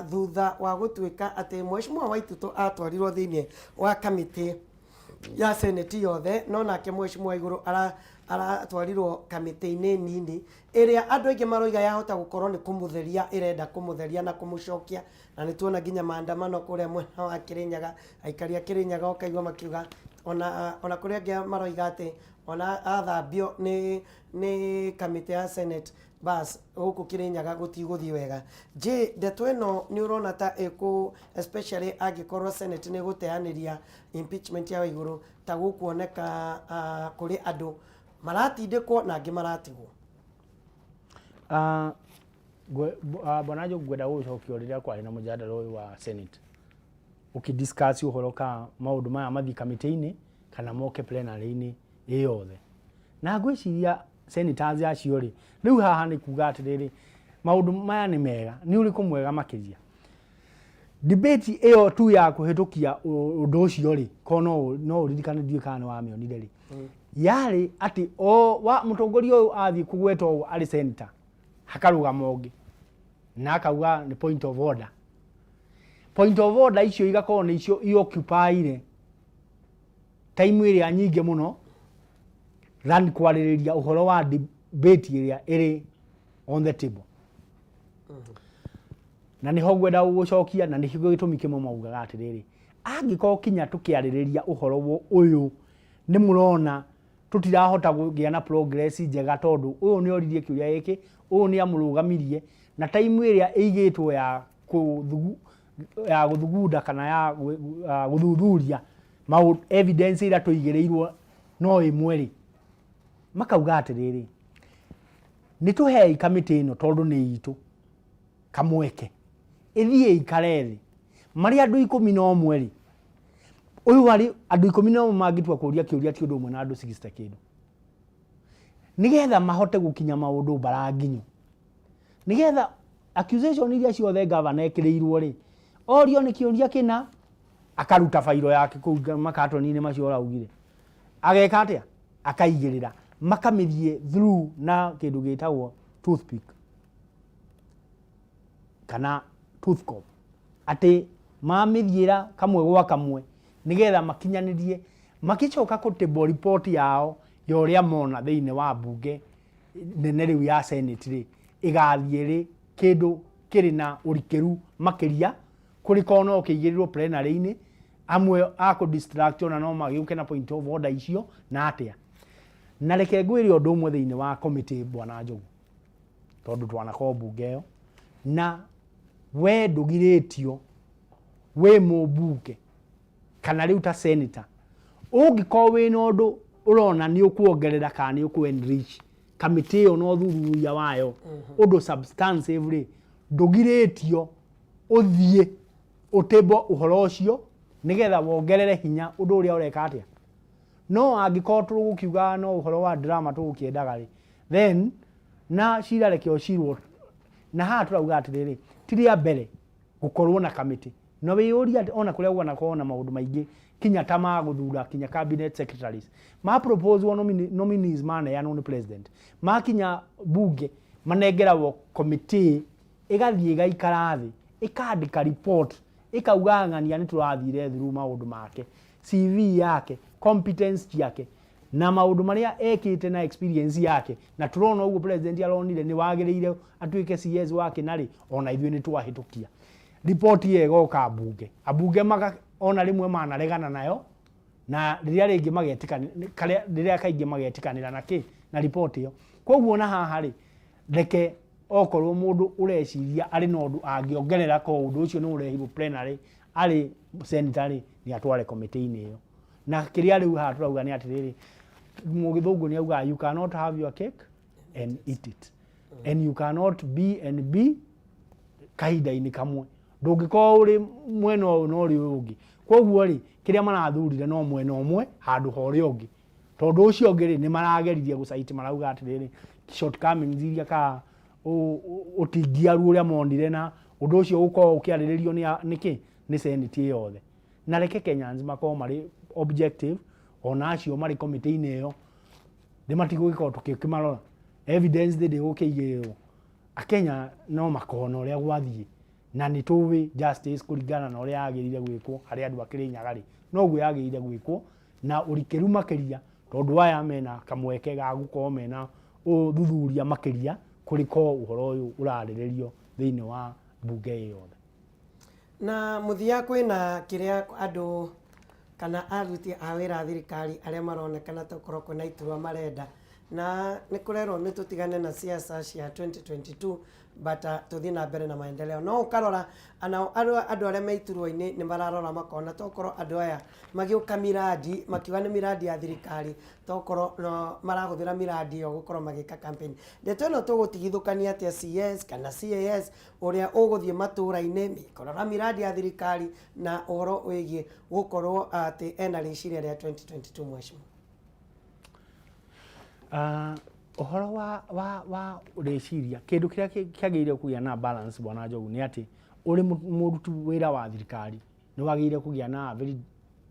thutha wa gũtuĩka atĩ mheshimiwa Waitutu atwarirwo thĩinĩ wa kamĩtĩ ya senate yothe no nake mheshimiwa Igũrũ aratwarirwo kamĩtĩ-inĩ nini ĩrĩa andũ aingĩ maroiga yahota gũkorwo nĩ kũmũtheria ĩrenda kũmũtheria na kũmũcokia na nĩ tuona nginya maandamano kũrĩa mwena wa Kirinyaga aikari a Kirinyaga ũkaigua makiuga ona kũrĩa angĩ maroiga atĩ ona athambio nĩ kamĩtĩ ya senate bas gũkũ Kirinyaga gũtigũthiĩ wega. Ndeto ĩno nĩ ũrona ta especially angĩkorwo senate nĩ gũteanĩria impeachment ya Igũrũ ta gũkuoneka kũrĩ andũ maratindĩkwo na angĩ maratigwo. Bwana Njogu ngwenda gũcokio rĩrĩa kwarĩ na mũjadala ũyũ wa senate ũkĩdiscuss ũhoro ka maũndũ maya mathi kamĩtĩ-inĩ kana moke plenary-inĩ ĩyothe na ngwĩciria senators acio rĩ rĩu haha nĩ kuga atĩrĩrĩ maũndũ maya nĩ mega nĩ ũrĩkũ mwega makĩria debate ĩyo tu ya kũhĩtũkia ũndũ ũcio rĩ ko no ũririkane ndiũ kana wamĩonire rĩ yarĩ atĩ mũtongoria ũyũ athiĩ kũgweta ũguo arĩ senator hakarũgama ũngĩ na akauga nĩ point of order icio igakorwo nĩ icio ioccupy time ĩrĩa nyingĩ mũno than kwarĩrĩria ũhoro wa debate ĩrĩa ĩrĩ on the table. Na nĩho ngwenda gũcokia na nĩkĩo gĩtũmi kĩmwe maugaga atĩrĩrĩ angĩkorwo kinya tũkĩarĩrĩria ũhoro ũyũ nĩ mũrona tutirahota kugia na progress njega tondu uyu ni oririe kiuria giki uyu ni amurugamirie na time iria igitwo ya guthugunda kana ya guthuthuria evidence ira tuigireirwo no imwe makauga atiriri nituhei kamiti ino tondu ni itu kamweke ithie ikarethi mari andu 11 uyu wari andu 11 mangitwa kuria kiuria ti undu umwe na andu 60 kindu nigetha mahote gukinya maundu baranginyo nigetha accusation iria ciothe governor ekiriirwo ri orio ni kiuria kina akaruta failo yake ku makatoni-ini macio raugire ageka atia akaigirira makamithie through na kindu gitagwo toothpick kana toothcop ati mamithiira kamwe gwa kamwe nigetha makinyanirie makicoka ku table report yao ya uria mona thiini wa bunge nene riu ya senate ri igathie ri kindu kiri na urikeru makiria kuri kono kigirirwo plenary-ini amwe ako distraction na no magiuke na point of order icio na atia na reke ngwire undu umwe thiini wa committee bwana Njogu tondu twanako bunge yo na we ndugiritio we mubunge kana riu ta senator ungiko wina undu urona ni ukuongerera kana ni ukuenrich committee yo no thuthuria wayo undu substantively ndugiritio uthie utebo uhoro ucio nigetha wongerere hinya undu uria ureka atia no angiko tugukiuga no uhoro wa drama tugukiendaga ri then na cira rekio cirwo na ha turauga atiriri tiria mbere gukorwo na committee no wiyuria ona kuria gwana kuona maundu maingi kinya ta maguthura kinya cabinet secretaries ma propose nominees mane ya no president ma kinya bunge manengerawo committee igathie gaikarathi ikandika report ikauga ng'ania ni turathire through maundu make CV yake competence yake na maundu maria ekite na experience yake na turona uguo president aronire ni wagiriire atuike CS wake nari ona ithwe ni twahitukia report yegoka abunge maga ona rimwe manaregana nayo na riria ringi magetikana riria kaingi magetikanira na report iyo koguo na haha ri reke okorwo mundu ureciria ari no ndu angiongerera ko undu ucio ni urehirwo plenary ari senatary ni atware committee-ini iyo na kiria riu ha turauga ni atiriri mugithungu ni auga you cannot have your cake and eat it and you cannot be kahinda-ini kamwe ndungiko uri mwena no ri ungi koguo ri kiria marathurire no mwena umwe handu hori ungi tondu ucio ungi ri ni marageririe gucaiti marauga atiriri shortcomings iria ka utingiaru uria monire na undu ucio uko ukiariririo ni senate yothe na reke Kenyans mako mari objective ona acio mari committee-ini iyo thimatigo giko tukimarora evidence de ukigirwo akenya no makona uria gwathie na ni tuwi justice kuringana na uria yagirire gwikwo hari andu akiri nyagari no gwe yagirire gwikwo na urikeru makiria tondu aya mena kamweke ga gukorwo mena uthuthuria makiria kuriko uhoro uyu urariririo thiini wa bunge yothe na muthia kwina kiria andu kana aruti a wira thirikari aria maronekana tokorwo kwina iturwa marenda na nikurerwo nitutigane na siasa cia 2022 bata tuthi na mbere na maendeleo no ukarora andu aria meiturwo-ini ni mararora makona tokorwo andu aya magiuka miradi makiuga ni miradi ya thirikari tokorwo no marahuthira miradi yo gukorwo magika campaign ndeto no tugutigithukania atia CS kana CAS uria uguthie matura-ini mikorora miradi ya thirikari na uhoro wigie gukorwo ati ena riciria ria 2022 mweshimwa uhoro wa ureciria kindu kiria kiagirire kugia na balance bwana Njogu ni ati uri murutu wira wa thirikari ni wagirire kugia na very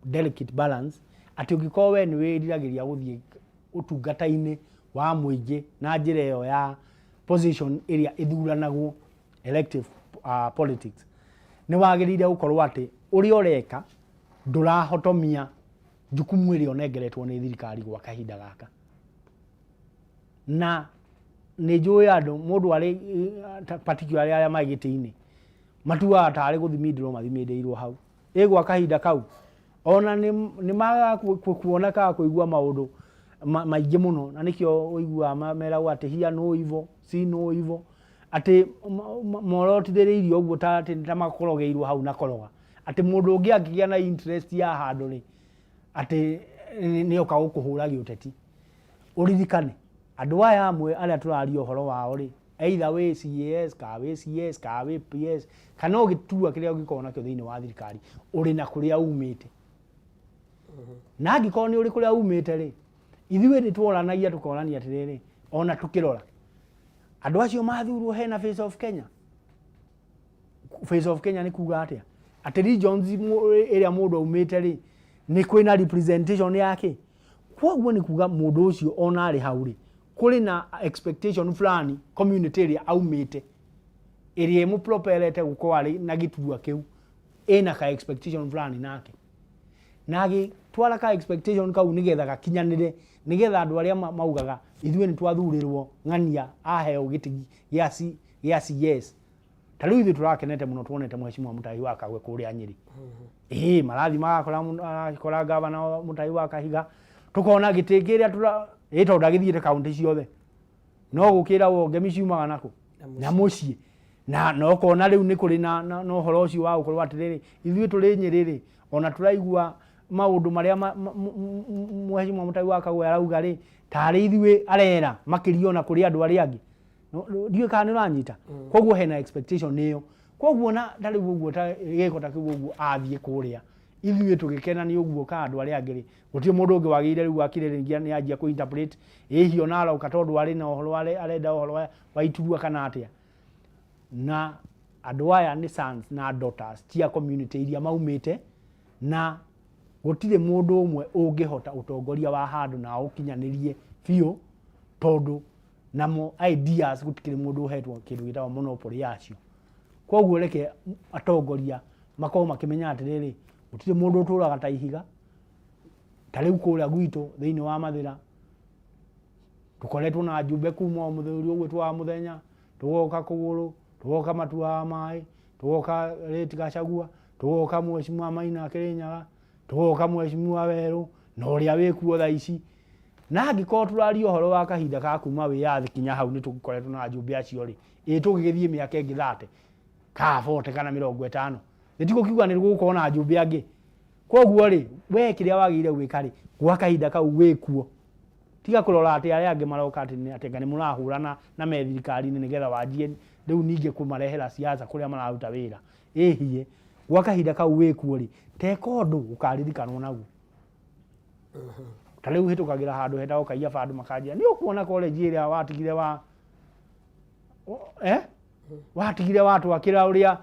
delicate balance ati ungiko we ni wiriragiria guthie utungata-ini wa muingi na njira iyo ya position area ithuranagwo elective politics ni wagirire gukorwo ati uri oreka ndurahotomia jukumu iria onengeretwo ni thirikari gwa kahinda gaka na ni njui andu mundu ari particularly aya magiti-ini matua atari guthimindiro mathimindiirwo hau igwa kahinda kau ona ni maga kuona ka kuigua maundu maingĩ mũno na nĩkĩo ũiguaga meragwo atĩ here no evil see no evil atĩ morotithĩrĩirio ũguo ta makorogeirwo hau na koroga atĩ mũndũ ũngĩ angĩgĩa na interest ya handũ rĩ atĩ nĩoka gũkũhũra gĩũteti ũririkane andũ aya amwe arĩa tũraria ũhoro wao rĩ either wĩ CS kana wĩ CS kana wĩ PS kana ũgĩtua kĩrĩa ũngĩkorwo nakĩo thĩinĩ wa thirikari ũrĩ na kũrĩa umĩte na angĩkorwo nĩ ũrĩ kũrĩa umĩte rĩ ithuĩ nĩ tworanagia tũkorania atĩrĩrĩ ona tũkĩrora andũ acio mathurwo hena Face of Kenya. Face of Kenya nĩ kuga atĩa atĩ regions ĩrĩa mũndũ aumĩte rĩ nĩ kwĩna representation yake kwoguo nĩ kuga mũndũ ũcio ona arĩ hau rĩ kũrĩ na expectation fulani community ĩrĩa aumĩte ĩrĩa ĩmũpropelete gũkorwo arĩ na gĩturwa kĩu ĩna ka expectation fulani nake na agĩtwara ka expectation kau nĩgetha gakinyanĩre nĩgetha andũ arĩa maugaga ithuĩ nĩ twathurĩrwo ng'ania aheo gĩtĩ gĩa CS ta rĩu ithuĩ tũrakenete mũno tuonete mheshimiwa Mutahi wa Kagwe kũrĩa Nyĩrĩ marathi magakora gavana Mutahi wa Kahiga tukona gĩtĩ kĩrĩa tondũ ndagĩthiĩte kaunti ciothe no gũkĩra ngemi ciumaga nako na mũciĩ na no kona rĩu nĩ kũrĩ na ũhoro ũcio wa gũkorwo atĩrĩrĩ ithuĩ tũrĩ Nyĩrĩ rĩ ona tũraigua maũndũ marĩa mheshimiwa Mutahi wa Kagwe arauga rĩ tarĩ ithuĩ arera makĩrio na kũrĩ andũ arĩa angĩ ndiũĩ kana nĩ ũranyita kwoguo hena expectation ĩyo kwoguo na ndarĩ ũguo ta gĩko ta kĩu ũguo athiĩ kũrĩa ithuĩ tũgĩkena nĩ ũguo ka andũ arĩa angĩ rĩ gũtirĩ mũndũ ũngĩ wagĩrĩire rĩu akirĩrĩria nĩ anjia kũ interpret hihi ona arauka tondũ arĩ na ũhoro arenda ũhoro wa iturua kana atĩa na andũ aya nĩ sons na daughters tia community iria maumĩte na gũtirĩ mũndũ ũmwe ũngĩhota ũtongoria wa handũ na ũkinyanĩrie biũ tondũ namo ideas gũtikĩrĩ mũndũ ũhetwo kĩndũ gĩtagwo monopoly yacio kwoguo reke atongoria makorwo makĩmenya atĩrĩrĩ gũtirĩ mũndũ ũtũraga ta ihiga ta rĩu kũrĩa gwitũ thĩinĩ wa Mathĩra tũkoretwo na njumbe kuma mũthuri ũgwĩtwo wa Mũthenya tũgoka Kũgũrũ tũgoka Matua Maĩ tũgoka Rĩti Gachagua tũgoka mheshimiwa Maina Kĩrĩnyaga tũgoka mheshimiwa Werũ na ũrĩa wĩkuo thaa ici na angĩkorwo tũraria ũhoro wa kahinda ka kuma wĩyathi kinya hau nĩ tũkoretwo na njumbe acio rĩ tũgĩgĩthiĩ mĩaka ĩngĩ 30 ka 40 kana 50 nĩtigũkiuga nĩ gũkorwo na njumbe angĩ kwoguo rĩ we kĩrĩa wagĩrĩire gwĩka rĩ gwa kahinda kau wĩkuo tiga kũrora atĩ arĩa angĩ maroka atĩ atĩ nĩ mũrahũrana na methirikari-inĩ nĩgetha wanjie rĩu ningĩ kũmarehera siasa kũrĩa mararuta wĩra ĩhiĩ gwa kahinda kau wĩkuo rĩ teka ũndũ ũkaririkanwo naguo ta rĩu hĩtũkagĩra handũ hetagwo Kaia bandũ makanjia nĩ ũkuona college ĩrĩa watigire watwakĩra ũrĩa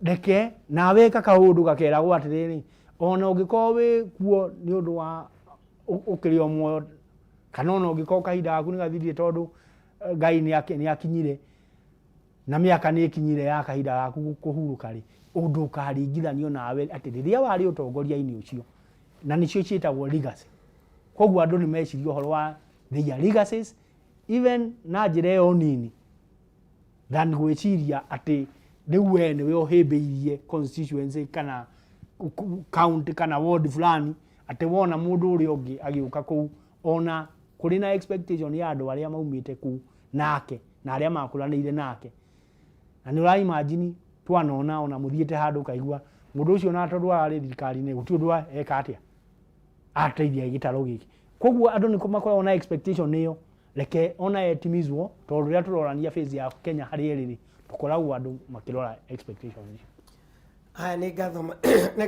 ndeke na weka kaũndũ gakeragwo atĩrĩrĩ ona ũngĩkorwo wĩkuo nĩ ũndũ wa ũkĩrĩ o muoyo kana ona ũngĩkorwo kahinda gaku nĩ gathirie tondũ Ngai nĩ akinyire na mĩaka nĩ ĩkinyire ya kahinda gaku kũhurũka rĩ ũndũ ũkaringithanio nawe atĩ rĩrĩa warĩ ũtongoria-inĩ ũcio na nĩcio ciĩtagwo legacy kwoguo andũ nĩ meciria ũhoro wa their legacies even na njĩra ĩyo nini than gwĩciria atĩ rĩu we nĩwe ũhĩmbĩirie constituency kana county kana ward fulani atĩ wona mũndũ ũrĩa ũngĩ agĩũka kũu ona kũrĩ na expectation ya andũ arĩa maumĩte kũu nake na arĩa makũranĩire nake na nĩ ũra imagine twanona ona mũthiĩte handũ kaigua mũndũ ũcio na tondũ arĩ thirikari-inĩ gũtirĩ ũndũ eka atĩa ateithia gĩtaro gĩkĩ kwoguo andũ nĩ makoragwo na expectation ĩyo reke ona etimizwo tondũ rĩrĩa tũrorania face ya Kenya harĩ ĩrĩ tũkoragwo andũ makĩrora expectation icio haya nĩ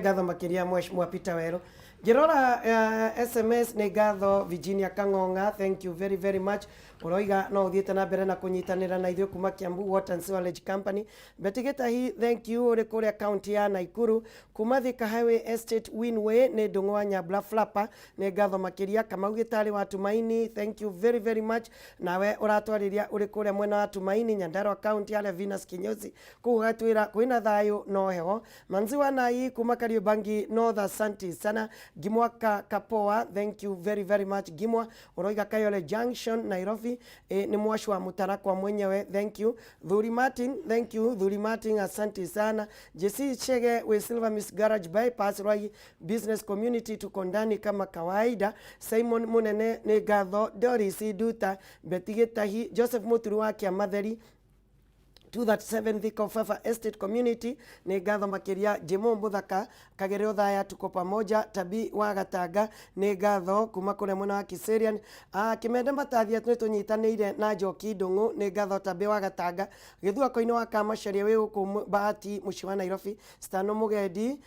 ngatho makĩria mheshimiwa Peter Werũ ngĩrora SMS nĩ ngatho Virginia Kang'ong'a thank you very very much uroiga no uthiĩte na mbere na kũnyitanĩra na ithuĩ kuma Kiambu Water and Sewerage Company Betigĩtahi thank you ũrĩ kũrĩa county ya Naikuru kuma Thika Highway Estate Winway nĩ Ndung'u Nyambura Flapper nĩ ngatho makĩria Kamau Gĩtarĩ wa Tumaini thank you very very much nawe ũratwarĩria ũrĩ kũrĩa mwena wa Tumaini Nyandarua county ya Venus Kinyozi kũgatwĩra kwĩna thayũ no heho Manzi wa Nai kuma Kariobangi North asante sana Gimwa Kapoa, thank you very very much. Gimwa Oroiga Kayole Junction Nairobi, ni mwashi wa Mutarakwa mwenyewe, thank you. Dhuri Martin, thank you. Dhuri Martin, asante sana. Jesse Chege we Silver Miss Garage bypass Rwai Business Community, tuko ndani kama kawaida. Simon Munene ni gatho, Doris Duta, Betigetahi, Joseph Muturu wa Kiamatheri, to that 7th Kofafa Estate Community, ni gatho makiria. Jimo Muthaka Kagere Othaya, tuko pamoja. Tabi wa Gatanga ni gatho kuma kule mwena wa Kiserian. Kimende Matathia tunyitanire na Njoki Ndungu, ni gatho Tabi wa Gatanga. Githua koine wa Kamasharia we uko Bahati muci wa Nairobi. Stano Mugedi,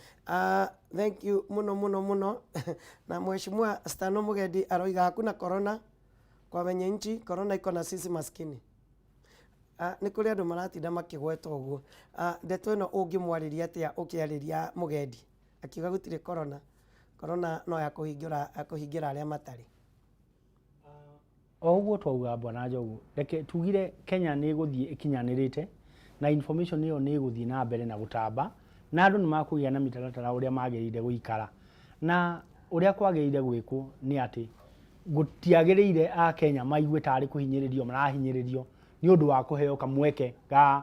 thank you muno na mheshimiwa Stano Mugedi aroiga hakuna corona kwa wenye nchi, corona iko na sisi maskini. Nĩ kũrĩ andũ maratinda makĩgweta ũguo. Ndeto ĩno ũngĩmwarĩria atĩa ũkĩarĩria Mũgendi akiuga gũtirĩ corona no ya kũhingĩra arĩa matarĩ? O ũguo twauga bwana Njogu, reke tugire Kenya nĩ gũthiĩ ikinyanĩrĩte na information ĩyo nĩ gũthiĩ na mbere na gũtamba, na andũ nĩ makũgĩa na mĩtaratara ũrĩa magĩrĩire gũikara, na ũrĩa kwagĩrĩire gwĩkwo nĩ atĩ gũtiagĩrĩire a Kenya maigue tarĩ kũhinyĩrĩrio marahinyĩrĩrio ni ũndũ wa kũheo kamweke ga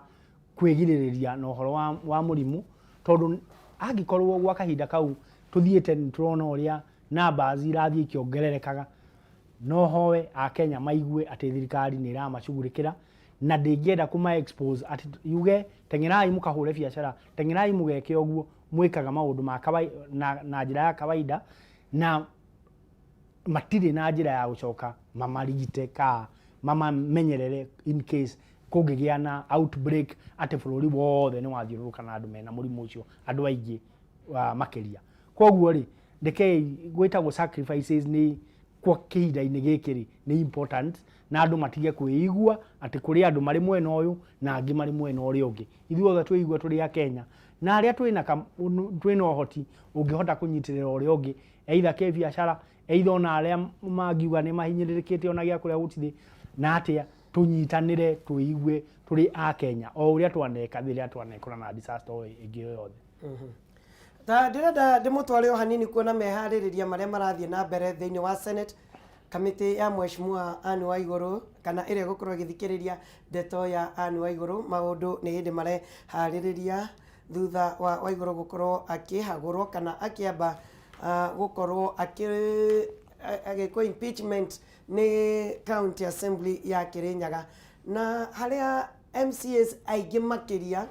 kwĩgirĩrĩria na ũhoro wa mũrimũ, tondũ angĩkorwo gwa kahinda kau tũthiĩte turona ũrĩa numbers irathiĩ ikĩongererekaga, no hoe a Kenya maigue atĩ thirikari nĩ ĩramacugurĩkĩra na ndĩngĩenda kuma expose atĩ yuge tengerai mũkahũre biacara, tengerai mũgeke ũguo, mwĩkaga maũndũ ma na njĩra ya kawaida na matirĩ na njĩra ya gũcoka mamarigite ka mama menyerere in case kũngĩgĩa na outbreak atĩ bũrũri wothe nĩ wathiũrũrũka na andũ mena mũrimũ ũcio, andũ aingĩ makĩria. Koguo rĩ, ndeke gwĩtagwo sacrifices nĩ kwa kĩhinda-inĩ gĩkĩ rĩ nĩ important, na andũ matige kwĩigua atĩ kũrĩ andũ marĩ mwena ũyũ na angĩ marĩ mwena ũrĩa ũngĩ. Ithuothe twĩigua tũrĩ a Kenya, na arĩa twĩna ũhoti ũngĩhota kũnyitĩrĩra ũrĩa ũngĩ, either kĩ biacara, either ona arĩa mangiuga nĩ mahinyĩrĩrĩkĩte ona gĩa kũrĩa gũtirĩ, na atĩa tũnyitanĩre twĩigue tũrĩ a Kenya o ũrĩa twaneka rĩrĩa twanekora na disaster ĩngĩ o yothe. Ndĩrenda ndĩmũtware o hanini kuona meharĩrĩria marĩa marathiĩ na mbere thĩinĩ wa Senate, kamĩtĩ ya mheshimiwa Anne Waigũrũ kana ĩrĩa gũkorwo ĩgĩthikĩrĩria ndeto ya Anne Waigũrũ. Maũndũ nĩ hĩndĩ mareharĩrĩria thutha wa Waigũrũ gũkorwo akĩhagũrwo kana akĩamba gũkorwo agĩkwo impeachment nĩ county assembly ya Kirinyaga, na harĩa MCAs aingĩ makĩria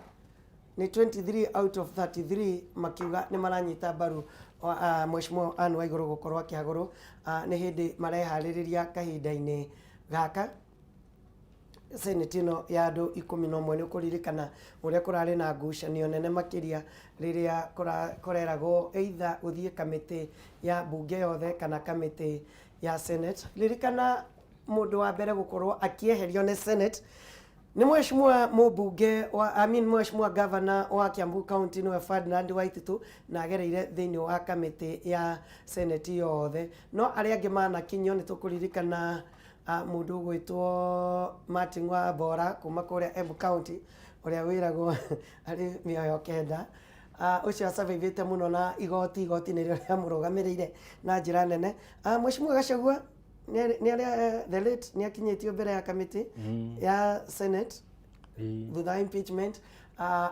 ni 23 out of 33 makiuga ni maranyita mbaru mheshimiwa Anne Waigũrũ gũkorwo akĩhagũrwo. Nĩ hĩndĩ mareharĩrĩria kahinda-inĩ gaka Senate ĩno ya andũ 11 nĩ ũkũririkana ũrĩa kũrarĩ na ngucanio nene makĩria rĩrĩa kũreragwo either gũthiĩ kamĩtĩ ya bunge yothe kana kamĩtĩ ya Senate. Ririkana mũndũ wa mbere gũkorwo akĩeherio nĩ Senate ni mheshimiwa mũbunge wa mheshimiwa governor wa Kiambu County no Ferdinand Waititu na agereire thĩinĩ wa kamĩtĩ ya Senate yothe, no arĩa angĩ manakinyio nĩ tũkũririkana mũndũ gwĩtwo Martin wa Bora kuma kũrĩa Embu County ũrĩa wĩragwo arĩ mĩoyo kenda, ũcio acabithĩte mũno na igoti nĩrĩo rĩamũrũgamĩrĩire na njĩra nene. Mheshimiwa Gachagua the late nĩ akinyĩtio mbere ya kamĩtĩ ya Senate thutha impeachment.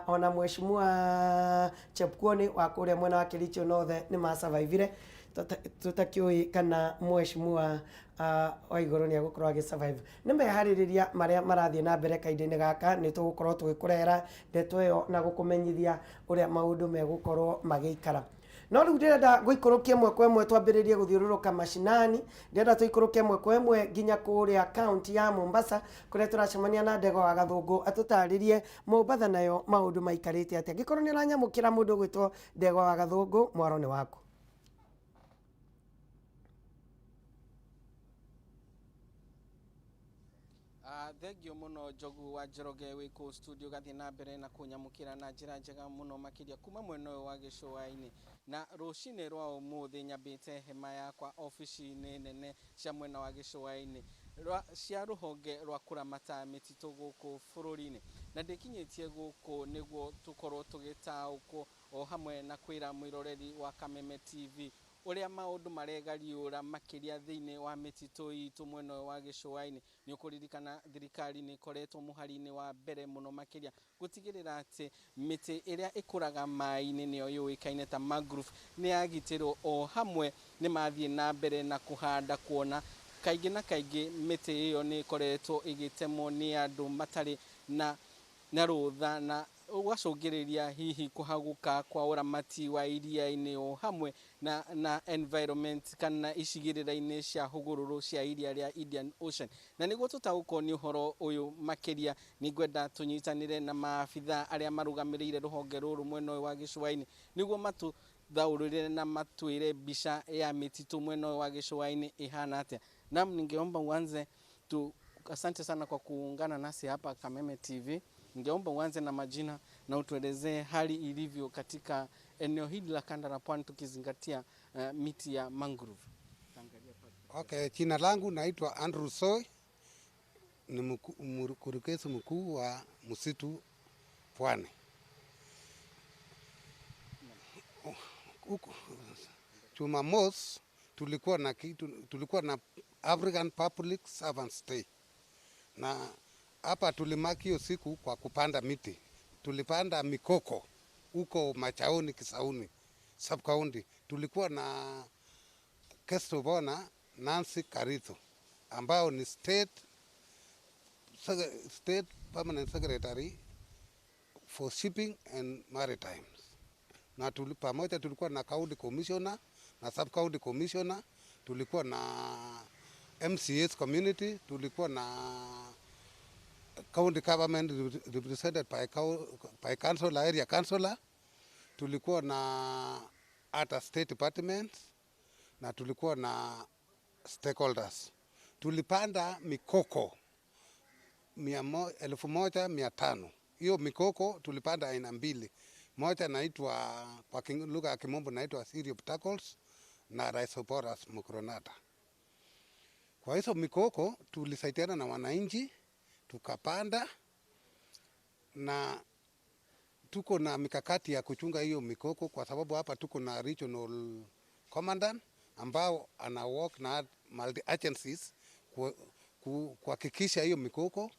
Ona mheshimiwa Chepkwony wa kũrĩa mwena wa Kericho North nĩ masurvivire, tũtakĩũĩ kana mheshimiwa Waigũrũ nĩ agũkorwo agĩsurvive. Nĩ meharĩrĩria marĩa marathiĩ na mbere kahinda-inĩ gaka, nĩ tũgũkorwo tũgĩkũrehera ndeto ĩyo na gũkũmenyithia ũrĩa maũndũ megũkorwo magĩikara. No rĩu ndĩrenda gũikũrũkia ĩmwe kwa ĩmwe twambĩrĩrie gũthiũrũrũka mashinani. Ndĩrenda tũikũrũkie ĩmwe kwa ĩmwe nginya kũrĩa kaunti ya Mombasa kũrĩa tũracemania na Ndegwa wa Gathũngũ atũtarĩrie Mombasa nayo maũndũ maikarĩte atĩa. Angĩkorwo nĩ ũranyamũkĩra mũndũ gwĩtwo Ndegwa wa Gathũngũ, mwaro nĩ waku. Thengio muno Njogu wa Njoroge wiko studio gathi na mbere na kunyamukira na njira njega muno makiria kuma mwena wa gĩcũa-inĩ, na rũcinĩ rwa ũmũthĩ nyambĩte hema yakwa ofici-inĩ nene cia mwena wa gĩcũa-inĩ cia rũhonge rwa kũramata mĩtitũ gũkũ bũrũri-inĩ, na ndĩkinyĩtie gũkũ nĩguo tũkorwo tũgĩtaũkwo o hamwe na kwĩra mwĩroreri wa Kameme TV uria maundu maregariura makiria thiini wa mititu itu mwena wa gicua-ini ni ukuririkana thirikari ni ikoretwo muhari-ini wa mbere muno makiria gutigirira ati miti iria ikuraga mai-ini niyo yuikaine ta mangrove ni yagitirwo o hamwe ni mathie na mbere na kuhanda kuona kaingi na kaingi miti iyo ni ikoretwo igitemwo ni andu matari na rutha na ugacungiriria hihi kuhaguka kwa uramati wa iria-ini o hamwe na environment kana icigirira-ini cia hugururu cia iria ria Indian Ocean. Na niguo tutagukoni uhoro uyu makiria ni ngwenda tunyitanire na maabitha aria marugamirire ruhonge ruru mwena wa gicua-ini niguo matuthaurire na matwire mbica ya mititu mwena wa gicua-ini ihana atia. Naam, ningeomba uanze asante sana kwa kuungana nasi hapa Kameme TV. Ningeomba uanze na majina na utuelezee hali ilivyo katika eneo hili la kanda la Pwani tukizingatia miti ya mangrove. Okay, jina langu naitwa Andrew Soy, ni mkurugenzi mkuu wa msitu Pwani. Jumamosi tulikuwa na African Public Servants Day. Na hapa tulimaki hiyo siku kwa kupanda miti. Tulipanda mikoko huko Machaoni, Kisauni, sub-county. Tulikuwa na guest of honor Nancy Karitho ambao ni state permanent secretary for shipping and maritime. Na pamoja tulikuwa na county commissioner na sub-county commissioner, tulikuwa na MCA's community, tulikuwa na county government represented by council, area councillor, tulikuwa na hata state department na tulikuwa na stakeholders. Tulipanda mikoko 1,500. Hiyo mikoko tulipanda aina mbili. Moja naitwa kwa lugha ya Kimombo naitwa Syriopticus na Rhizoporus mucronata. Kwa hizo mikoko tulisaidiana na wananchi tukapanda, na tuko na mikakati ya kuchunga hiyo mikoko kwa sababu hapa tuko na regional commandant ambao ana work na multi agencies kuhakikisha hiyo mikoko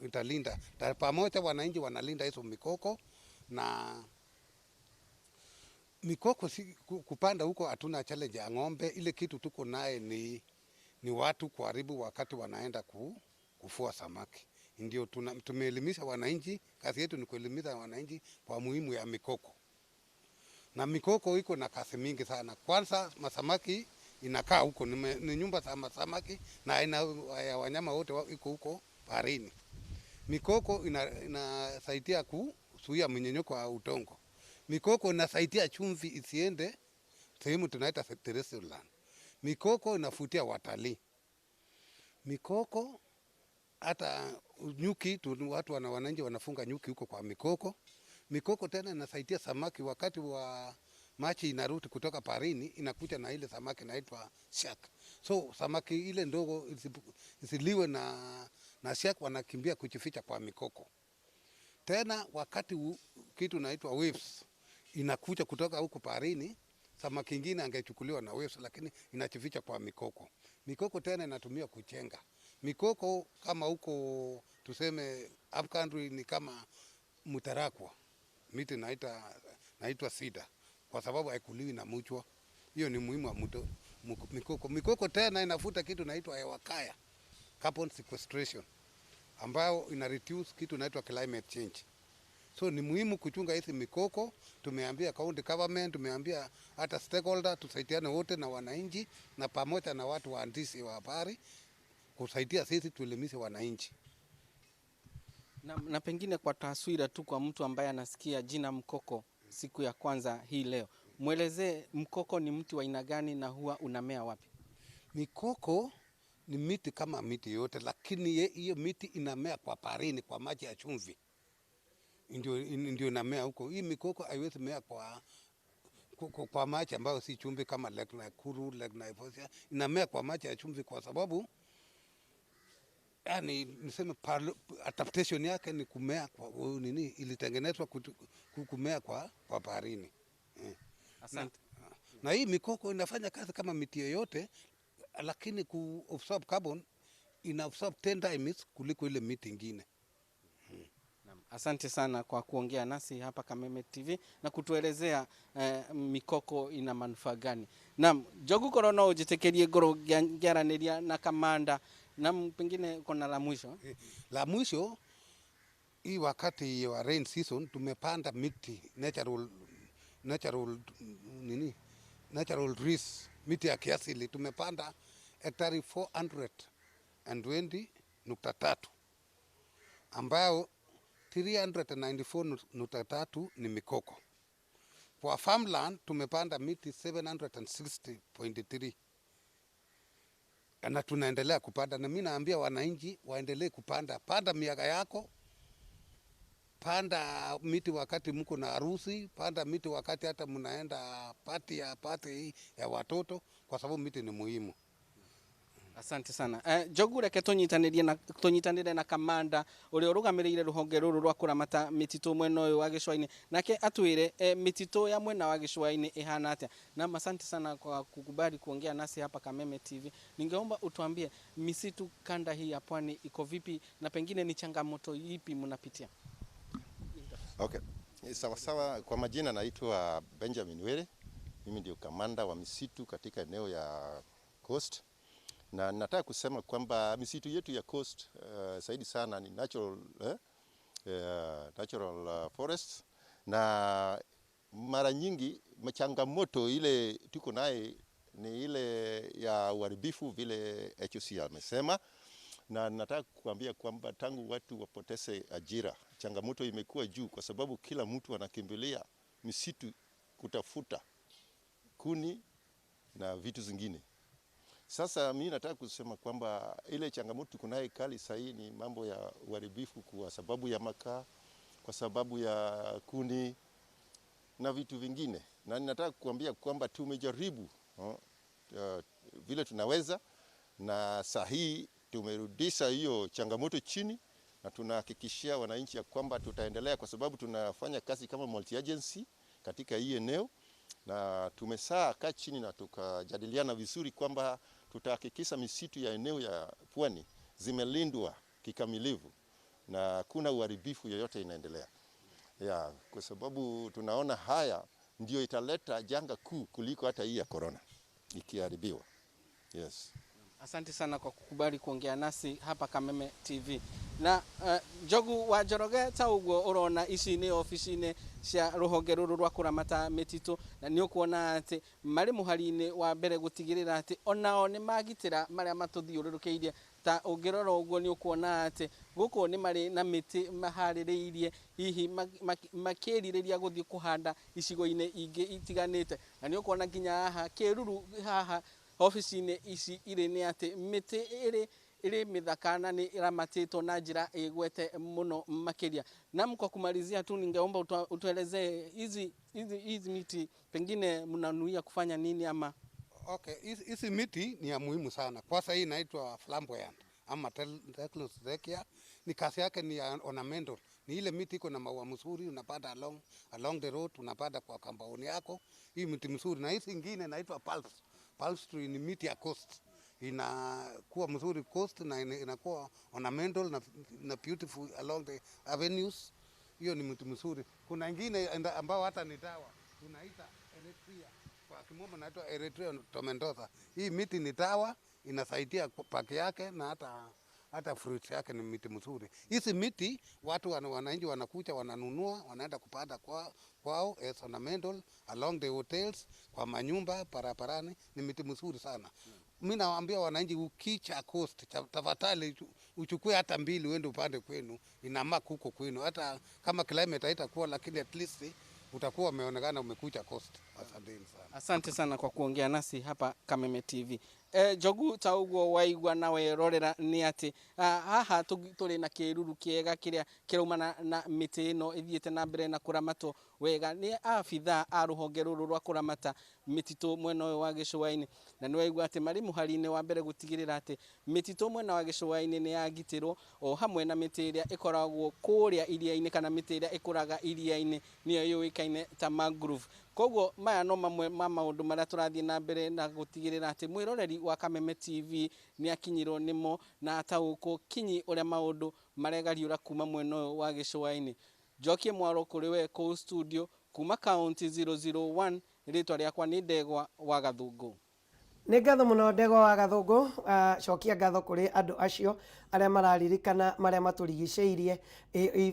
italinda. Pamoja wananchi wanalinda hizo mikoko, na mikoko kupanda huko hatuna challenge ya ng'ombe. Ile kitu tuko naye ni watu kuharibu wakati wanaenda kufua samaki. Ndio tumeelimisha wananchi, kazi yetu ni kuelimisha wananchi kwa muhimu ya mikoko. Na mikoko iko na kazi mingi sana. Kwanza masamaki inakaa huko, ni nyumba za masamaki na aina ya wanyama wote iko huko baharini. Mikoko inasaidia kuzuia mmomonyoko wa udongo. Mikoko inasaidia chumvi isiende sehemu tunaita terrestrial land. Mikoko inavutia watalii. Mikoko hata nyuki, watu wananchi wanafunga nyuki huko kwa mikoko. Mikoko tena inasaidia samaki wakati wa maji inarudi kutoka baharini, inakuja na ile samaki inaitwa shark. So samaki ile ndogo isiliwe na shark, wanakimbia kujificha kwa mikoko. Tena wakati kitu inaitwa waves inakuja kutoka huko baharini, samaki ingine angechukuliwa na waves, lakini inajificha kwa mikoko. Mikoko tena inatumia kujenga. Mikoko kama huko tuseme up country ni kama mutarakwa, miti naitwa cedar kwa sababu haikuliwi na mchwa. Hiyo ni muhimu wa mikoko. Mikoko tena inafuta kitu naitwa hewa kaya, carbon sequestration, ambayo ina reduce kitu naitwa climate change. So ni muhimu kuchunga hizi mikoko. Tumeambia county government, tumeambia hata stakeholder tusaidiane wote na wananchi na pamoja na watu waandishi wa habari kusaidia sisi tuelimishe wananchi. Na pengine kwa taswira tu kwa mtu ambaye anasikia jina mkoko siku ya kwanza hii leo, mwelezee mkoko ni mti wa aina gani na huwa unamea wapi? Mikoko ni miti kama miti yote, lakini hiyo miti inamea kwa baharini, kwa maji ya chumvi. Ndio inamea huko. Hii mikoko haiwezi mea kwa maji ambayo si chumvi kama Lake Nakuru, Lake Naivasha. Inamea kwa maji ya chumvi kwa sababu yani niseme adaptation yake ni kumea kwa ilitengenezwa kumea kwa baharini. Asante. Na hii mikoko inafanya kazi kama miti yoyote, lakini ku absorb carbon ina absorb 10 times kuliko ile miti ingine. Asante sana kwa kuongea nasi hapa Kameme TV na kutuelezea mikoko ina manufaa gani. Naam, jogu korona ujitekerie goro garaneria na kamanda. Naam, pengine kuna la mwisho. La mwisho, hii wakati wa rain season tumepanda miti natural trees, miti ya kiasili tumepanda hektari 420.3 ambayo 394.3 ni mikoko. Kwa farmland tumepanda miti 760.3 na tunaendelea kupanda, na mimi naambia wananchi waendelee kupanda. Panda miaka yako, panda miti wakati mko na harusi, panda miti wakati hata mnaenda party ya watoto, kwa sababu miti ni muhimu. Asante sana. Jogu reke tunyitanire na kamanda uri urugamirire ruhonge ruru rwa kuramata mititu mwena uyu wa gicwaini, nake atwire mititu ya mwena wa gicwaini ihana atia. Na asante sana kwa kukubali kuongea nasi hapa Kameme TV. Ningeomba utuambie misitu kanda hii ya Pwani iko vipi na pengine ni changamoto ipi mnapitia? Okay. Sawa, kwa majina naitwa Benjamin Were. Mimi ndio kamanda wa misitu katika eneo ya Coast. Na nataka kusema kwamba misitu yetu ya Coast zaidi sana ni natural forests, na mara nyingi changamoto ile tuko naye ni ile ya uharibifu vile HOC amesema, na nataka kuambia kwamba tangu watu wapoteze ajira, changamoto imekuwa juu kwa sababu kila mtu anakimbilia misitu kutafuta kuni na vitu zingine. Sasa mimi nataka kusema kwamba ile changamoto kunaye kali sahii ni mambo ya uharibifu kwa sababu ya makaa, kwa sababu ya kuni na vitu vingine. Na ninataka kuambia kwamba tumejaribu vile tunaweza, na sahihi tumerudisha hiyo changamoto chini, na tunahakikishia wananchi ya kwamba tutaendelea, kwa sababu tunafanya kazi kama multi agency katika hii eneo, na tumesaa kaa chini na tukajadiliana vizuri kwamba tutahakikisha misitu ya eneo ya Pwani zimelindwa kikamilifu na kuna uharibifu yoyote inaendelea. Kwa sababu tunaona haya ndio italeta janga kuu kuliko hata hii ya corona ikiharibiwa. Yes. Asante sana kwa kukubali kuongea nasi hapa Kameme TV. Na jogu wa Njoroge ta uguo urona ici ni ofisi-ini cia ruhonge ruru rwa kuramata mititu, na ni ukuona ati mari muhari-ini wa mbere gutigirira ati onao ni magitira maria matuthiururukiirie. Ta ungirora uguo ni ukuona ati guku ni mari na miti mahaririirie hihi makiririria guthii kuhanda icigo-ini ingi itiganite, na ni ukuona nginya haha kiruru haha ofisi-ini ici iri ni ati miti iri mithakana ni iramatitwo na njira igwete muno makiria. Na kwa kumalizia tu ningeomba utuelezee hizi miti pengine mnanuia kufanya nini ama? Okay, hizi miti ni ya muhimu sana. Kwanza hii inaitwa flamboyant ama Teklosdekia. Ni kazi yake ni ornamental. Ni ile miti iko na maua mzuri, unapanda along the road, unapanda kwa kampuni yako. Hii miti mzuri. Na hizi nyingine inaitwa pulse tree, ni miti ya coast. Inakuwa mzuri coast na inakuwa ornamental na beautiful along the avenues. Hiyo ni miti mzuri. Kuna nyingine ambao hata ni dawa, tunaita Eritrea. Kwa kimombo inaitwa Eritrea tomentosa. Hii miti ni dawa, inasaidia pake yake na hata fruits yake ni miti mzuri. Hizi miti watu wananchi wanakuja wananunua, wanaenda kupanda kwao as ornamental along the hotels, kwa manyumba, barabarani, ni miti mzuri sana. Mimi nawaambia wananchi ukicha coast, tafadhali uchukue hata 2 uende upande kwenu, inamaa huko kwenu. Hata kama climate haitakuwa, lakini at least utakuwa umeonekana umekuja coast. Asante sana. Asante sana kwa kuongea nasi hapa Kameme TV. Jogu ta uguo waigua nawe rorera ni ati haha turi na kiruru kiega kiria kiraumana na miti ino ithiete na mbere na kuramatwo wega ni abitha a ruhonge ruru rwa kuramata mititu mwena uyu wa gicwaini, na ni waigua ati mari muhari-ini wa mbere gutigirira ati mititu mwena wa gicwaini ni yagitirwo, o hamwe na miti iria ikoragwo kuria iria-ini kana miti iria ikuraga iria-ini niyo yuikaine ta mangrove. koguo maya no mamwe ma maundu maria turathie na mbere na gutigirira ati mwiroreri wa Kameme TV ni akinyirwo nimo na atauko kinyi uria maundu maregariura kuma mwena wa gicua-ini. Jokie Mwaro kuri we ko studio kuma county 001 ritwa riakwa ni Ndegwa wa Gathungu. Nĩ ngatho mũno Ndegwa wa Gathungu, cokia ngatho kũrĩ andũ acio arĩa mararirikana marĩa matũrigicĩirie.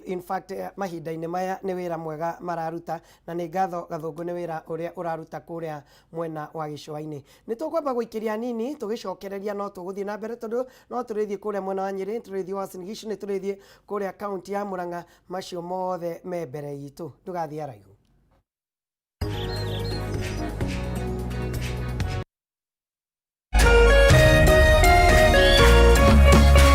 In fact mahinda-inĩ maya nĩ wĩra mwega mararuta, na nĩ ngatho Gathungu nĩ wĩra ũrĩa ũraruta kũrĩa mwena wa gĩcũa-inĩ. Nĩ tũkwamba gũikĩria nini tũgĩcokereria, no tũgũthiĩ na mbere tondũ no tũrĩthiĩ kũrĩa mwena wa Nyĩrĩ, tũrĩthiĩ Uasin Gishu, nĩ tũrĩthiĩ kũrĩa kaunti ya Murang'a, macio mothe me mbere itũ, ndũgathiĩ araihu.